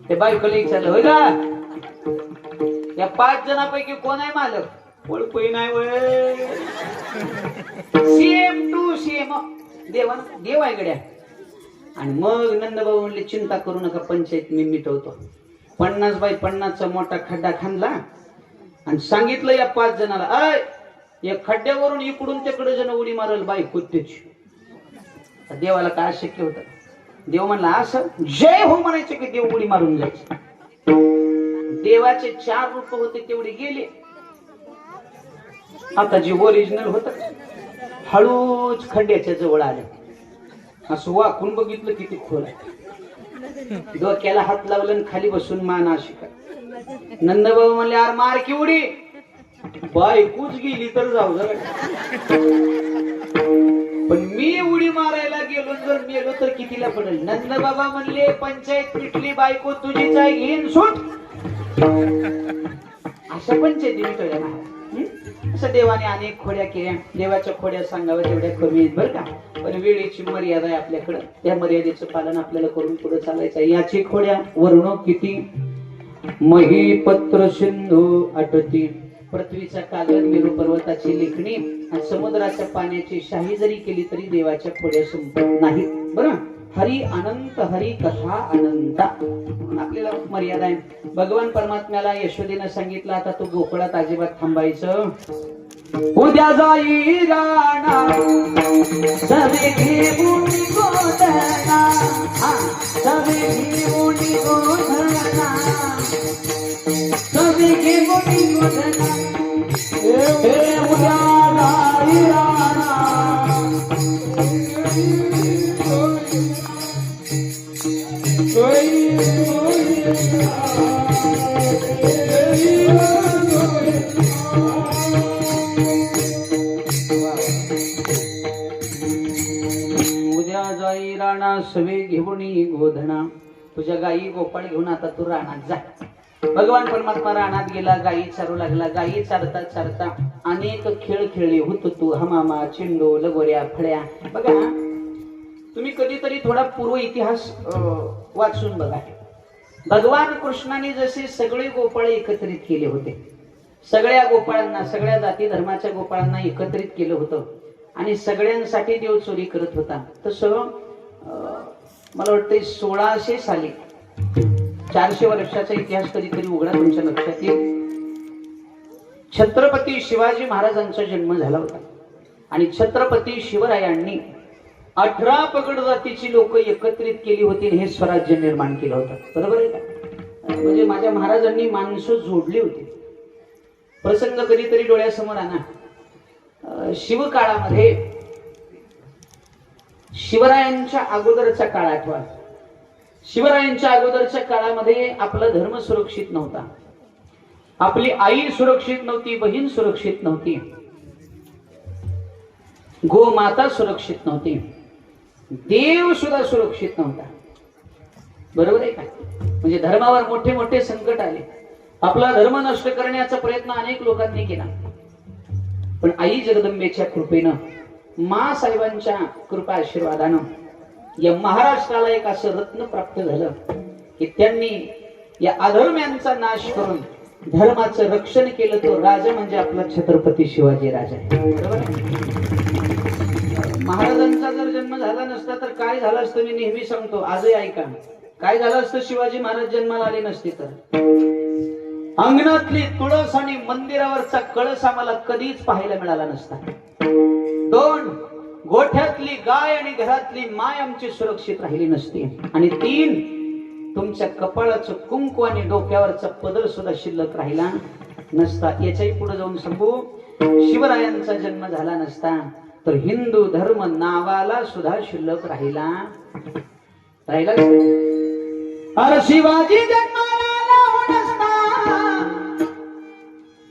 ते बायकोला विचारलं, होय का या 5 जणांपैकी कोण आहे मालक? ओळखोय नाही वय. सेम टू सेम देव आहे गड्या. आणि मग नंदबाबा म्हणले चिंता करू नका, पंचायत मी मिटवतो. 50 बाय 50चा मोठा खड्डा खांदला आणि सांगितलं या 5 जणाला, या खड्ड्यावरून इकडून तिकडे जण उडी मारल बायको त्याची. देवाला काय शक्य होतं? देव म्हणला असं जय हो म्हणायचे की देव उडी मारून जायचे. देवाचे 4 रूप होते तेवढे गेले. आता जे ओरिजिनल होत हळूच खड्ड्याच्या जवळ आले. असं वाकून बघितलं किती खोल आहे. डोक्याला हात लावलं आणि खाली बसून मान अशी काय. नंदबाबा म्हणले यार मार की उडी. बायकूच गेली तर जाऊ जरा, पण मी उडी मारायला गेलो जर मेलो तर कितीला पडेल? नंदबाबा म्हणले पंचायत पिटली, बायको तुझीच आहे, घेऊन सुट. अशा पंचायती मिटवल्या ना. असं देवाने अनेक खोड्या केल्या. देवाच्या खोड्या सांगाव्या तेवढ्या कमी आहेत बरं का. पण वेळेची मर्यादा आहे आपल्याकडं. त्या मर्यादेचं पालन आपल्याला करून पुढे चालायचं. याची खोड्या वर्ण किती? महीपत्र सिंधू अटती, पृथ्वीचा कागद, मेरू पर्वताची लेखणी आणि समुद्राच्या पाण्याची शाही जरी केली तरी देवाच्या खोड्या संपत नाही. बरं, हरी अनंत, हरी कथा अनंता. आपल्याला मर्यादा आहे. भगवान परमात्म्याला यशोदेनं सांगितलं आता तू गोकुळात अजिबात थांबायचं. उद्या जाई राणा सवे घेऊन गोधना, सवे घेऊन गोधना, सवे घेऊन गोधना. उद्या जाई राणा उद्या जाई राणा सवे घेऊन गोधना. तुझ्या गायी गोपाळ घेऊन आता तू रानात जा. भगवान परमात्मा रानात गेला, गायी चारू लागला. गायी चारता चारता अनेक खेळ खेळले. होत तू हमामा, चिंडो, लगोऱ्या, फळ्या. बघा तुम्ही कधीतरी थोडा पूर्व इतिहास वाचून बघा. भगवान कृष्णाने जसे सगळे गोपाळ एकत्रित केले होते, सगळ्या गोपाळांना, सगळ्या जाती धर्माच्या गोपाळांना एकत्रित केलं होतं आणि सगळ्यांसाठी देव चोरी करत होता. तसं मला वाटतं 1600 साली, 400 वर्षाचा इतिहास कधीतरी उघडा तुमच्या लक्षात येईल, छत्रपती शिवाजी महाराजांचा जन्म झाला होता. आणि छत्रपती शिवरायांनी 18 पगड जातीची लोक एकत्रित केली होती. हे स्वराज्य निर्माण केलं होतं. बरोबर आहे का? म्हणजे माझ्या महाराजांनी माणसं जोडली होती. प्रसंग कधीतरी डोळ्यासमोर आणा. शिवकाळामध्ये, शिवरायांच्या अगोदरचा काळ आठवा. शिवरायांच्या अगोदरच्या काळामध्ये आपला धर्म सुरक्षित नव्हता. आपली आई सुरक्षित नव्हती, बहीण सुरक्षित नव्हती, गोमाता सुरक्षित नव्हती, देव सुद्धा सुरक्षित नव्हता. बरोबर आहे का? म्हणजे धर्मावर मोठे मोठे संकट आले. आपला धर्म नष्ट करण्याचा प्रयत्न अनेक लोकांनी केला. पण आई जगदंबेच्या कृपेनं, मा साहेबांच्या कृपा आशीर्वादानं या महाराष्ट्राला एक असं रत्न प्राप्त झालं की त्यांनी या अधर्म्यांचा नाश करून धर्माचं रक्षण केलं. तो राजा म्हणजे आपला छत्रपती शिवाजी राजा आहे. बरोबर आहे? महाराजांचा जर जन्म झाला नसता तर काय झालं असतं मी नेहमी सांगतो, आजही ऐका. काय झालं असतं शिवाजी महाराज जन्माला आले नसते तर? अंगणातली तुळस आणि मंदिरावरचा कळस आम्हाला कधीच पाहायला मिळाला नसता. 2 गोठ्यातली गाय आणि घरातली माय आमची सुरक्षित राहिली नसती. आणि 3 तुमच्या कपाळाचं कुंकू आणि डोक्यावरचा पदर सुद्धा शिल्लक राहिला नसता. याच्याही पुढे जाऊन सांगू, शिवरायांचा जन्म झाला नसता तर हिंदू धर्म नावाला सुद्धा शिल्लक राहिला. अरे शिवाजी जन्माला नसता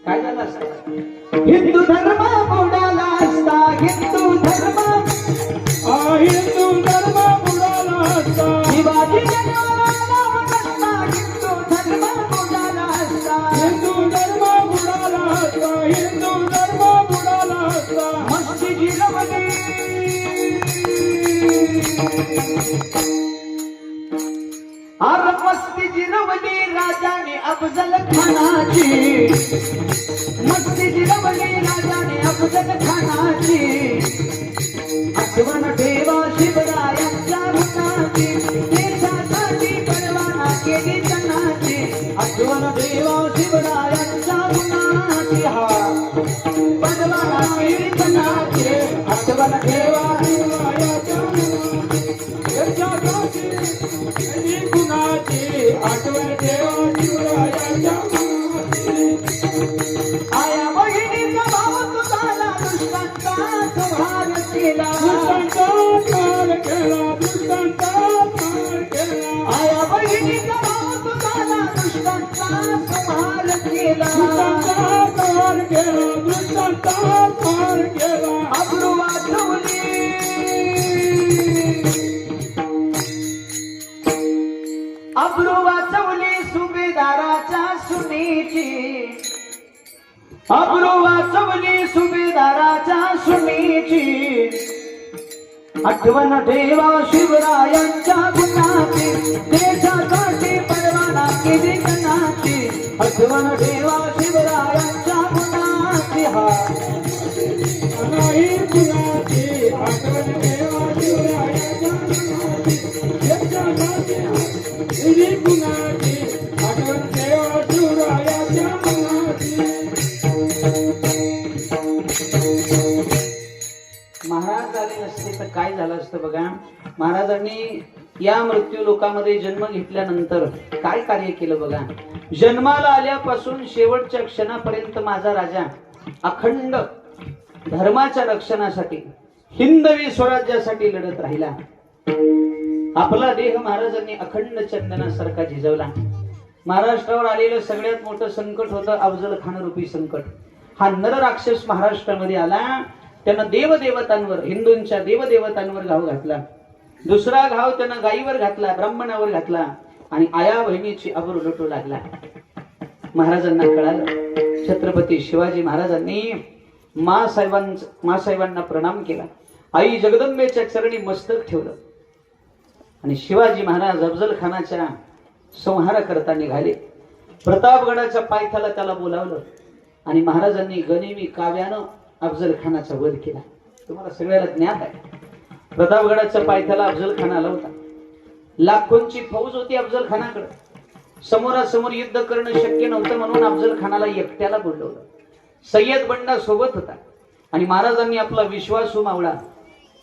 काय झालं असतं? हिंदू धर्म बुडाला असता. हिंदू धर्म बुडाला असता. शिवाजी जन्माला नसता. हिंदू धर्म बुडाला असता. हिंदू धर्म बुडाला असता. हिंदू धर्म बुडाला असता. मस्ती जिरवली अरे मस्ती जिरवली राजाने अफजल खानाची. मस्ती जिरवली राजाने अफजल खानाची. आठवण ठेवा शिवरायांच्या गुणाची. देशासाठी परवाना केली त्यांची. आठवण ठेवा शिवरायांच्या गुणाची. हा परवाना केली त्यांची. आठवण ठेवा शिवरायांच्या गुणाची. आठवण ठेवा शिवरायांच्या आया बहिणीचा भाव तुझाला दुष्टांचा संहार केला. आया बहिणीचा भाव तुझाला दुष्टांचा संहार केला. अब्रू वाचवली अब्रू वाचवली सुभेदाराच्या सुनेची. अब्रू वाचवली सुभेदाराच्या सुनेची. आठवण ठेवा शिवरायांच्या गुणाची. देशासाठी परवाना केली कणाची. आठवण ठेवा शिवरायांच्या गुणाची. हा नाही गुणाची. आठवण ठेवा शिवरायांच्या गुणाची. गुणाची. आठवण ठेवा शिवरायांच्या गुणाची. महाराज आले नसते तर काय झालं असतं बघा. महाराजांनी या मृत्यू लोकामध्ये जन्म घेतल्यानंतर काय कार्य केलं बघा. जन्माला आल्यापासून शेवटच्या क्षणापर्यंत माझा राजा अखंड धर्माच्या रक्षणासाठी हिंदवी स्वराज्यासाठी लढत राहिला. आपला देह महाराजांनी अखंड चंदनासारखा झिजवला. महाराष्ट्रावर आलेलं सगळ्यात मोठं संकट होतं अफजल खान रूपी संकट. हा नर राक्षस महाराष्ट्रामध्ये आला. त्यानं देवदेवतांवर हिंदूंच्या देवदेवतांवर घाव घातला. दुसरा घाव त्यानं गायीवर घातला, ब्राह्मणावर घातला आणि आया बहिणीची अब्रू लुटू लागला. महाराजांना कळालं. छत्रपती शिवाजी महाराजांनी मासाहेबांना प्रणाम केला. आई जगदंबेच्या चरणी मस्तक ठेवलं आणि शिवाजी महाराज अफजल खानाच्या संहार करता निघाले. प्रतापगडाच्या पायथ्याला त्याला बोलावलं आणि महाराजांनी गनिमी काव्यानं अफजल खानाचा वध केला. तुम्हाला सगळ्याला ज्ञात आहे. प्रतापगडाच्या पायथ्याला अफजल खान आला होता. लाखोंची फौज होती अफजल खानाकडे. समोरासमोर युद्ध करणं शक्य नव्हतं म्हणून अफजल खानाला एकट्याला बोलवलं. सय्यद बंडा सोबत होता आणि महाराजांनी आपला विश्वासू मावळा,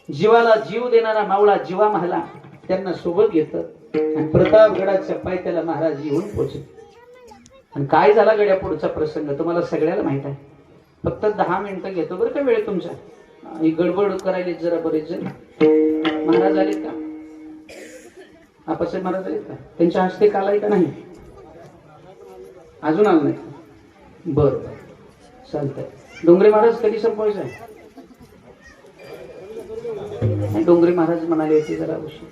जीवाला जीव देणारा मावळा जीवा महाला त्यांना सोबत घेतलं आणि प्रतापगडाच्या पायथ्याला महाराज येऊन पोहोचले. आणि काय झाला गड्या पुढचा प्रसंग तुम्हाला सगळ्याला माहित आहे. फक्त 10 मिनिटं घेतो बरं का वेळ तुमचा. ही गडबड करायला जरा बरेच जण. महाराज आलेत का? आपासाहेब महाराज आलेत का? त्यांच्या हस्ते काल आहे का नाही? अजून आलं नाही. बरं चालतंय. डोंगरे महाराज कधी संपवायचं आहे? डोंगरे महाराज म्हणाले होते जरा उशीर.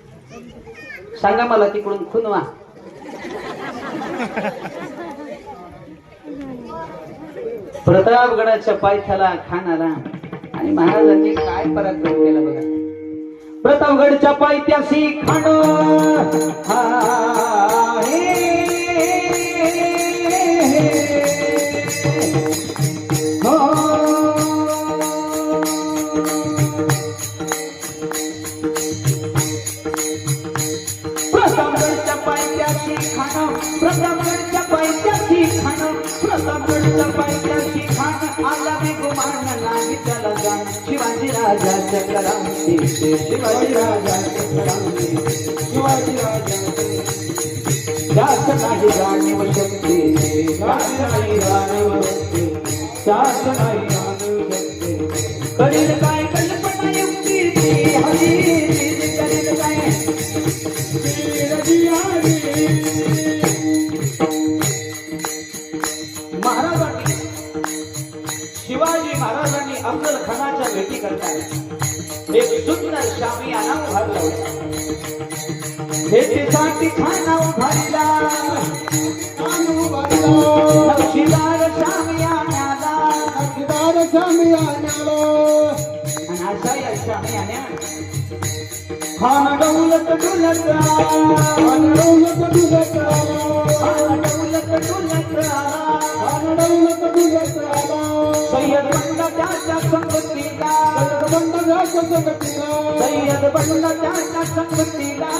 सांगा मला तिकडून खुनवा. प्रतापगडाच्या पायथ्याला खान आला आणि महाराजांनी काय पराक्रम केला बघा. प्रतापगडच्या पायथ्याशी खान आला मी गुमान नाही त्याला जाण शिवाजी राजाच्या करांती शिवाजी राजाच्या करांती शिवाजी राजाच्या जास्त नाही जाणीव शक्ती जास्त नाही जाणीव शक्ती जास्त नाही जाणीव शक्ती करील काय कल्पना युक्ती हरी करील काय महाराजांनी शिवाजी महाराजांनी अफजल खानाच्या भेटी करताना एक सुंदर शामियाना उभारला होता भेटीसाठी खाना उभारला नक्षीदार शामियान्याला आणि अशा या शामियान्या खान दौलत डुलत खान दौलत डुलत खान दौलत डुलत खान दौलत डुलत सय्यद बंदा त्याच्या संगतीला सय्यद बंदा त्याच्या संगतीला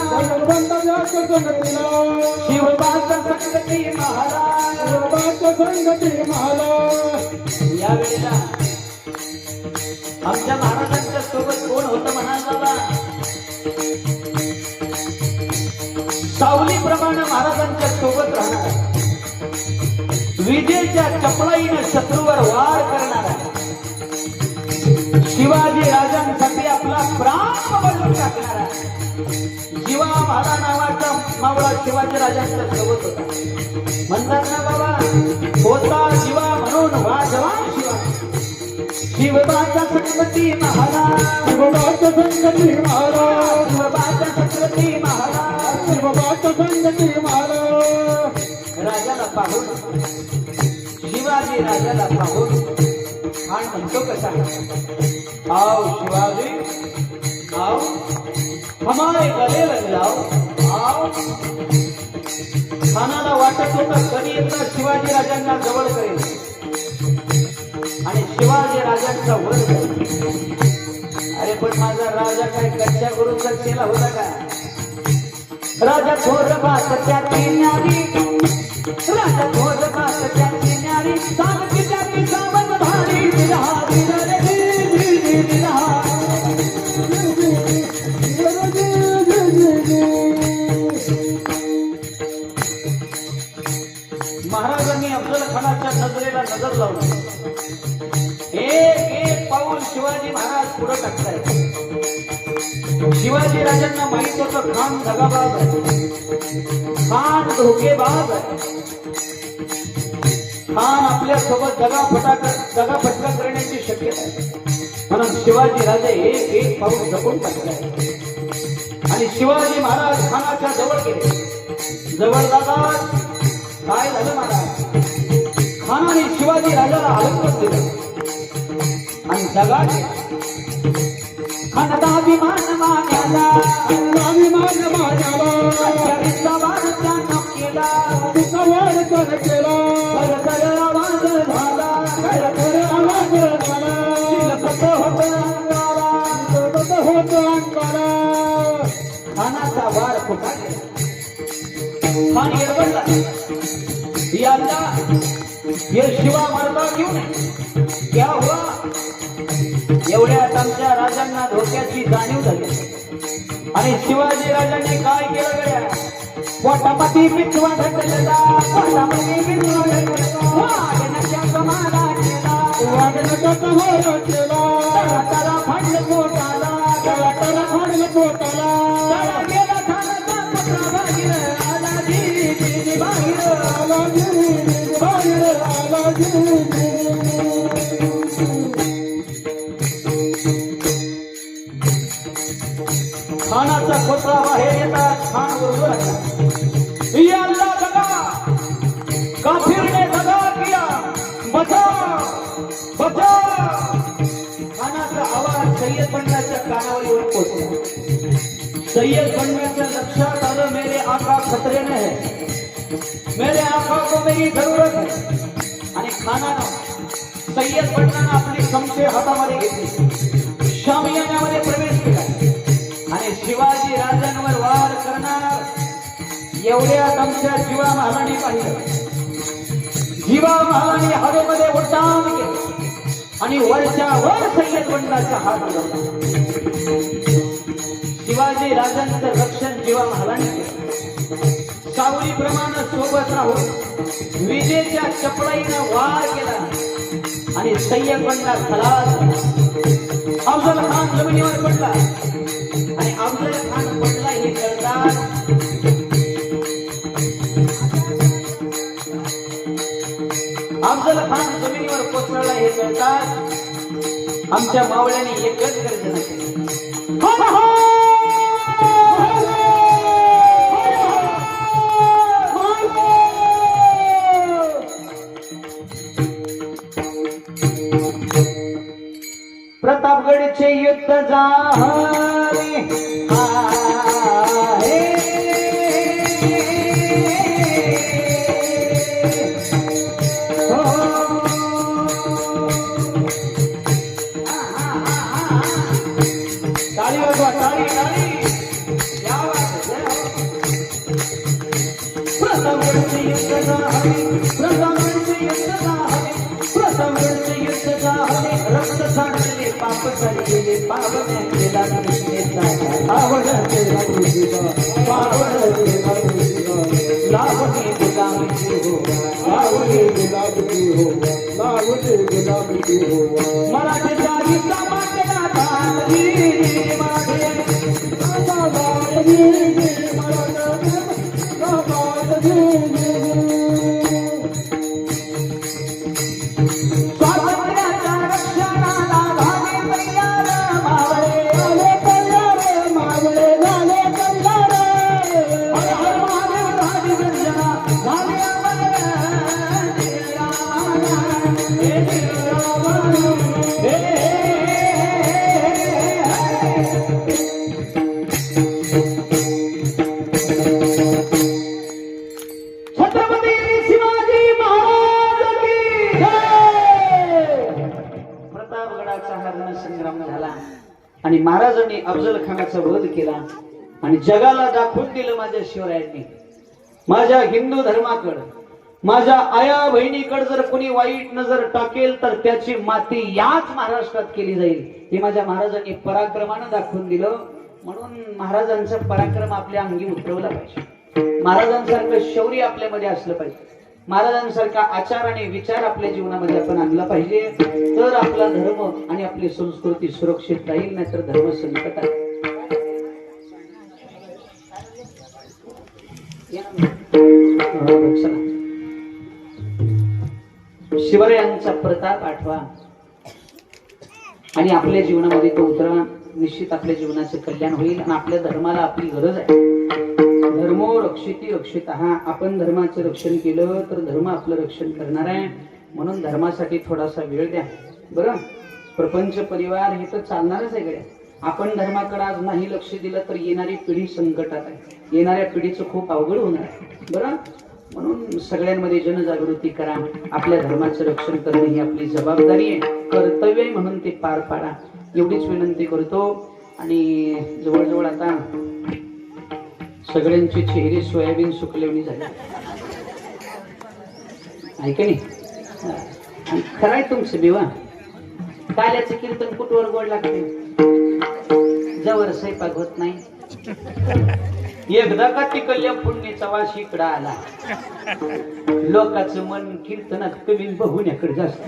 शिवबाचा संगती महाराज शिवबाचा संगती महाराज यावेळेला आमच्या महाराजांच्या सोबत कोण होतं म्हणाल बाबा सावलीप्रमाणे महाराजांच्या सोबत राहणार विजेच्या चपळाईने शत्रूवर वार करणारा शिवाजी राजांसाठी आपला प्राण बदलून टाकणारा जीवा म्हाळा नावाचा मावळा शिवाजी राजांच्या सोबत होता म्हणतात ना बाबा होता जीवा म्हणून वाजवा शिवा शिवबाचा संगती महाराज शिवबाचा संगती महाराज शिवबाचा संगती महाराज शिवबाचा संगती महाराज राजाला पाहून शिवाजी राजाला पाहून आणि म्हणतो कसा आओ शिवाजी आओ हमारे गले लग जाओ आओ खानाला वाटत होतं कधी एकदा शिवाजी राजांना जवळ करेल आणि शिवाजी राजांचा वध करेल अरे पण माझा राजा काय कच्च्या गुरुचा केला होता का राजा थोर बात त्याची न्यारी राजा थोर बात त्याची न्यारी सांगती त्याची सावध भारी विरहारी महाराजांनी अफजल खानाच्या नजरेला नजर लावली एक एक पाऊल शिवाजी महाराज पुढे टाकतायत शिवाजी राजांना माहित होतं खान दगाबाज आहे खान धोकेबाज आहे खान आपल्या सोबत दगाफटका करण्याची शक्यता आहे म्हणून शिवाजी राजे एक एक पाऊल जपून टाकताय आणि शिवाजी महाराज खानाच्या जवळ गेले जवळ जातात काय झालं महाराज खानाने शिवाजी राजाला आलिंगन दिलं आणि जगात खानदाभिमान मान्याला अभिमान मान्याला चरित्र वारसा केला सवार कर केला कर आवाज झाला कर आवाज झाला शिलपत होत अंगारा शिलपत होत अंगारा खानाचा वार फुटा गेला खान येरवडला याला ये शिवा मरता क्यों नहीं क्या हुआ एवढ्यात आमच्या राजांना धोक्याची जाणीव झाली आणि शिवाजी राजांनी काय केलं गड्या पोटामध्ये मिठवा ढकलला पोटामध्ये मिठवा ढकलला वाघनच्या कमाला केला वाघनच्या कमाला केला तळा फाडलं पोटाला तळा फाडलं पोटाला तळा गेला खानाचा पुत्रा बाहेर आला जी बाहेर आला जी बाहेर आला जी खानाचा खोतरा बाहेर येतात खान बरोबर या अल्लाह दगा काफिर ने दगा किया बचा बचा खानाचा आवाज सय्यद बंडाच्या कानावर येऊन पोहोचला सय्यद बंडाच्या लक्षात आलं मेरे आका खतरे में है मेरे आका को मेरी जरूरत है आणि खानानं सय्यद बंडानं आपली समशे हातामध्ये घेतली शामियानामध्ये प्रवेश केला आणि शिवाजी राजांवर वार करणार एवढ्यात आमच्या जीवा महाराणी पाहिलं जीवा महाराणी हवेमध्ये उड्डाण केलं आणि वरच्या वर सय्यद बंडाचा हात धरला. शिवाजी राजांचं रक्षण जीवा महाराजांनी केलं. सावलीप्रमाणे सोबत राहून विजेच्या चपळाईनं वार केला आणि सय्यद बंडा खलास. अफजल खान जमिनीवर पडला आणि अफजल खान पडला हे कळतात अफजल खान जमिनीवर कोसळला हे कळतात आमच्या मावळ्याने एकच गर्जना केली. प्रतापगडचे युद्ध झाले ताली वाजवा ताली ताली या प्रतापगडचे युद्ध झाले प्रतापगडचे युद्ध झाले प्रतापगडचे युद्ध झाले रक्त सांडले पाप झाले पावने केला कृष्णेचा आवड केला कृष्ण पावड केला कृष्ण लावणी गुलामी हो लावणी गुलामी हो लावणी गुलामी हो मराठीचा गीता मांडला ताली आणि महाराजांनी अफजल खानाचा वध केला आणि जगाला दाखवून दिलं माझ्या शिवरायांनी माझ्या हिंदू धर्माकडे माझ्या आया बहिणीकडे जर कोणी वाईट नजर टाकेल तर त्याची माती याच महाराष्ट्रात केली जाईल हे माझ्या महाराजांनी पराक्रमानं दाखवून दिलं. म्हणून महाराजांचा पराक्रम आपल्या अंगी उतरवला पाहिजे. महाराजांसारखं शौर्य आपल्यामध्ये असलं पाहिजे. महाराजांसारखा आचार आणि विचार आपल्या जीवनामध्ये आपण आणला पाहिजे तर आपला धर्म आणि आपली संस्कृती सुरक्षित राहील नाहीतर धर्म संकट आहे. शिवरायांचा प्रताप आठवा आणि आपल्या जीवनामध्ये तो उतरा. निश्चित आपल्या जीवनाचे कल्याण होईल आणि आपल्या धर्माला आपली गरज आहे. धर्मो रक्षिती रक्षित आपण धर्माचं रक्षण केलं तर धर्म आपलं रक्षण करणार आहे. म्हणून धर्मासाठी थोडासा वेळ द्या. बरं प्रपंच परिवार हे तर चालणारच आहे गड्या. आपण धर्माकडे आज नाही लक्ष दिलं तर येणारी पिढी संकटात आहे. येणाऱ्या पिढीचं खूप अवघड होणार आहे. बरं म्हणून सगळ्यांमध्ये जनजागृती करा. आपल्या धर्माचं रक्षण करणे ही आपली जबाबदारी आहे, कर्तव्य आहे. म्हणून ते पार पाडा एवढीच विनंती करतो. आणि जवळजवळ आता सगळ्यांची चेहरे सोयाबीन सुकलेवणी झाली ऐका नाही. आणि खराय तुमचं बिवा काल्याचं कीर्तन कुठवर गोड लागते जवळ स्वयंपाक होत नाही. एकदा का तिकडल्या पुण्याचा वास इकडं आला लोकांचं मन कीर्तनात कमी बहुण्याकडे जास्त.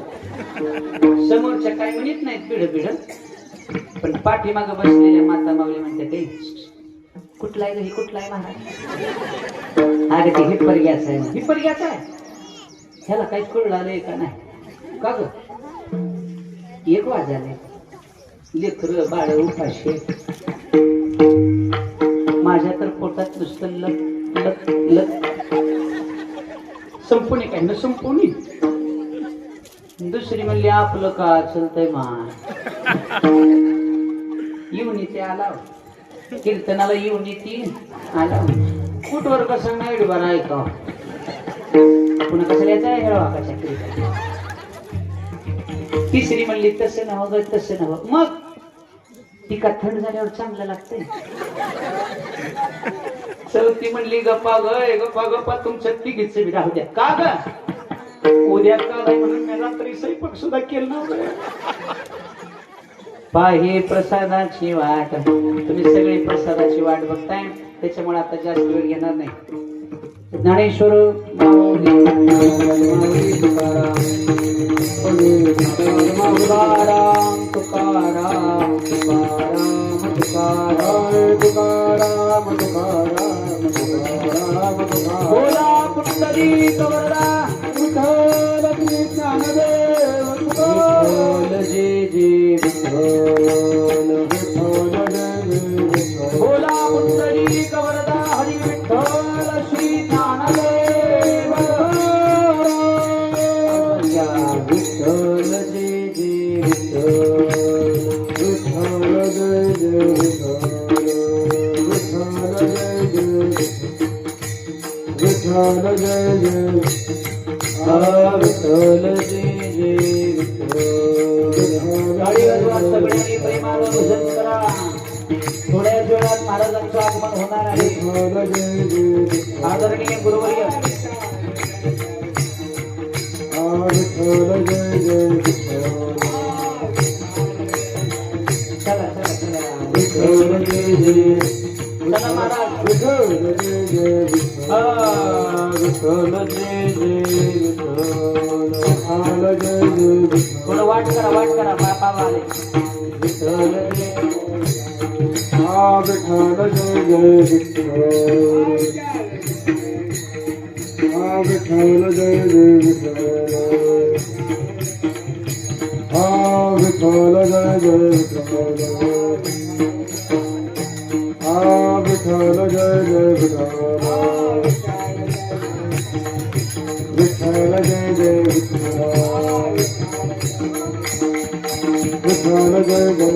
समोरच्या काय म्हणत नाहीत पिढ पिढ पण पाठीमाग बसलेल्या माता माऊली म्हणतात ते कुठला आहे ही कुठला आहे महाराज. अरे ते हिप्पर गॅस आहे हिप्पर गॅस आहे ह्याला काही कळलं आलंय का नाही का ग. 1 वाजले लेकर बाळ उपाशी माझ्या तर पोटात नुसतं लग लग लग संपून काय न संपून. दुसरी म्हणली आपलं का चलतंय मान येऊन इथे आला कीर्तनाला येऊन इथे आला कुठवर कसं नाही बरं ऐका पुन्हा कसं यायचं आहे हेळवाकाच्या कीर्तन. तिसरी म्हणली तसं नव्हं ग तसं नव्हं. मग ती का थंड झाल्यावर चांगलं लागतंय. चौथी म्हणली गप्पा ग गप्पा गप्पा तुमच्या तिघीच राहू द्या का ग उद्या काल आहे म्हणून मी रात्री स्वयंपाक सुद्धा केलं नव्हतं. पाहे प्रसादाची वाट, तुम्ही सगळे प्रसादाची वाट बघताय, त्याच्यामुळे आता जास्त वेळ घेणार नाही. ज्ञानेश्वर माऊली तुकाराम तुकाराम तुकाराम तुकाराम तुकाराम बोला पुंडलिक वरदा विठ्ठल ज्ञानदेव विठ्ठल जे जे विठ्ठल बोला पुंडलिक वरदा हरी विठ्ठल श्री ज्ञानदेव विठ्ठल जे जे विठ्ठल जय जय विठ्ठल जय जय विठ्ठल जय जय सगळ्यांनी प्रेमानं भजन करा. थोड्याच वेळात महाराजांचं आगमन होणार आहे. आदरणीय गुरुवर्य चला चला चला चला महाराज थोडं वाट करा बापा आले. विठ्ठल जय जय विठ्ठल विठ्ठल जय जय विठ्ठल विठ्ठल जय जय विठ्ठल विठ्ठल जय जय विठ्ठल विठ्ठल जय जय विठ्ठल विठ्ठल जय जय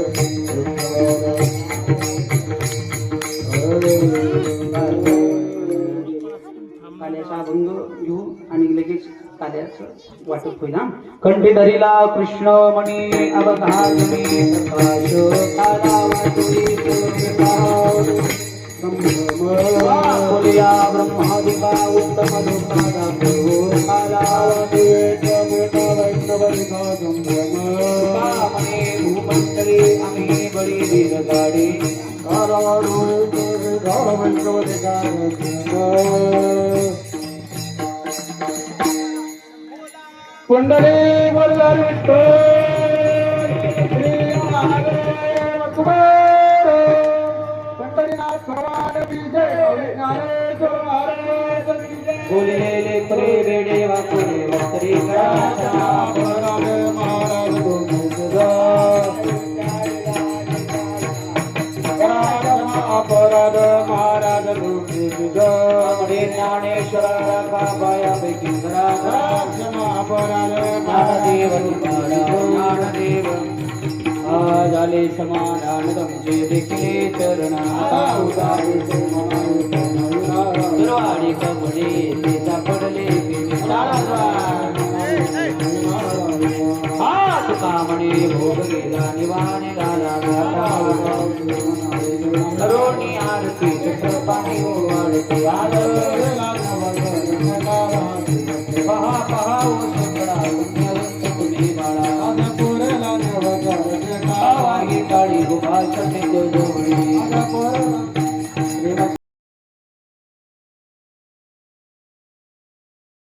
काल्याचा अभंग घेऊ आणि लगेच काल्याचं वाटप होईल. कंठी धरीला कृष्ण मणी अवघातुनी प्रकाश काला वाटुनी बोलिया ब्रह्मादिका उत्तम लोकादा प्रभो काला मणे भूमंडली आम्ही बळी दीर गाडी कुंडली वल्लभ श्री महादेव कुमार पंढरीनाथ भगवान की जय. ज्ञानेश्वर महाराज की जय. बोललेले करे बेडे वाकुरे वाकरे कराचा महाराज अपराध महाराज ज्ञानेश्वर बाया पैकी ज्ञानदेव ज्ञानदेव झाले समाधान तुमचे देखील चरणावाडी कपडे सापडले तुकामणे भोग गेला निवाने झाला करोनी आरती चक्र पाणी वाढते आलं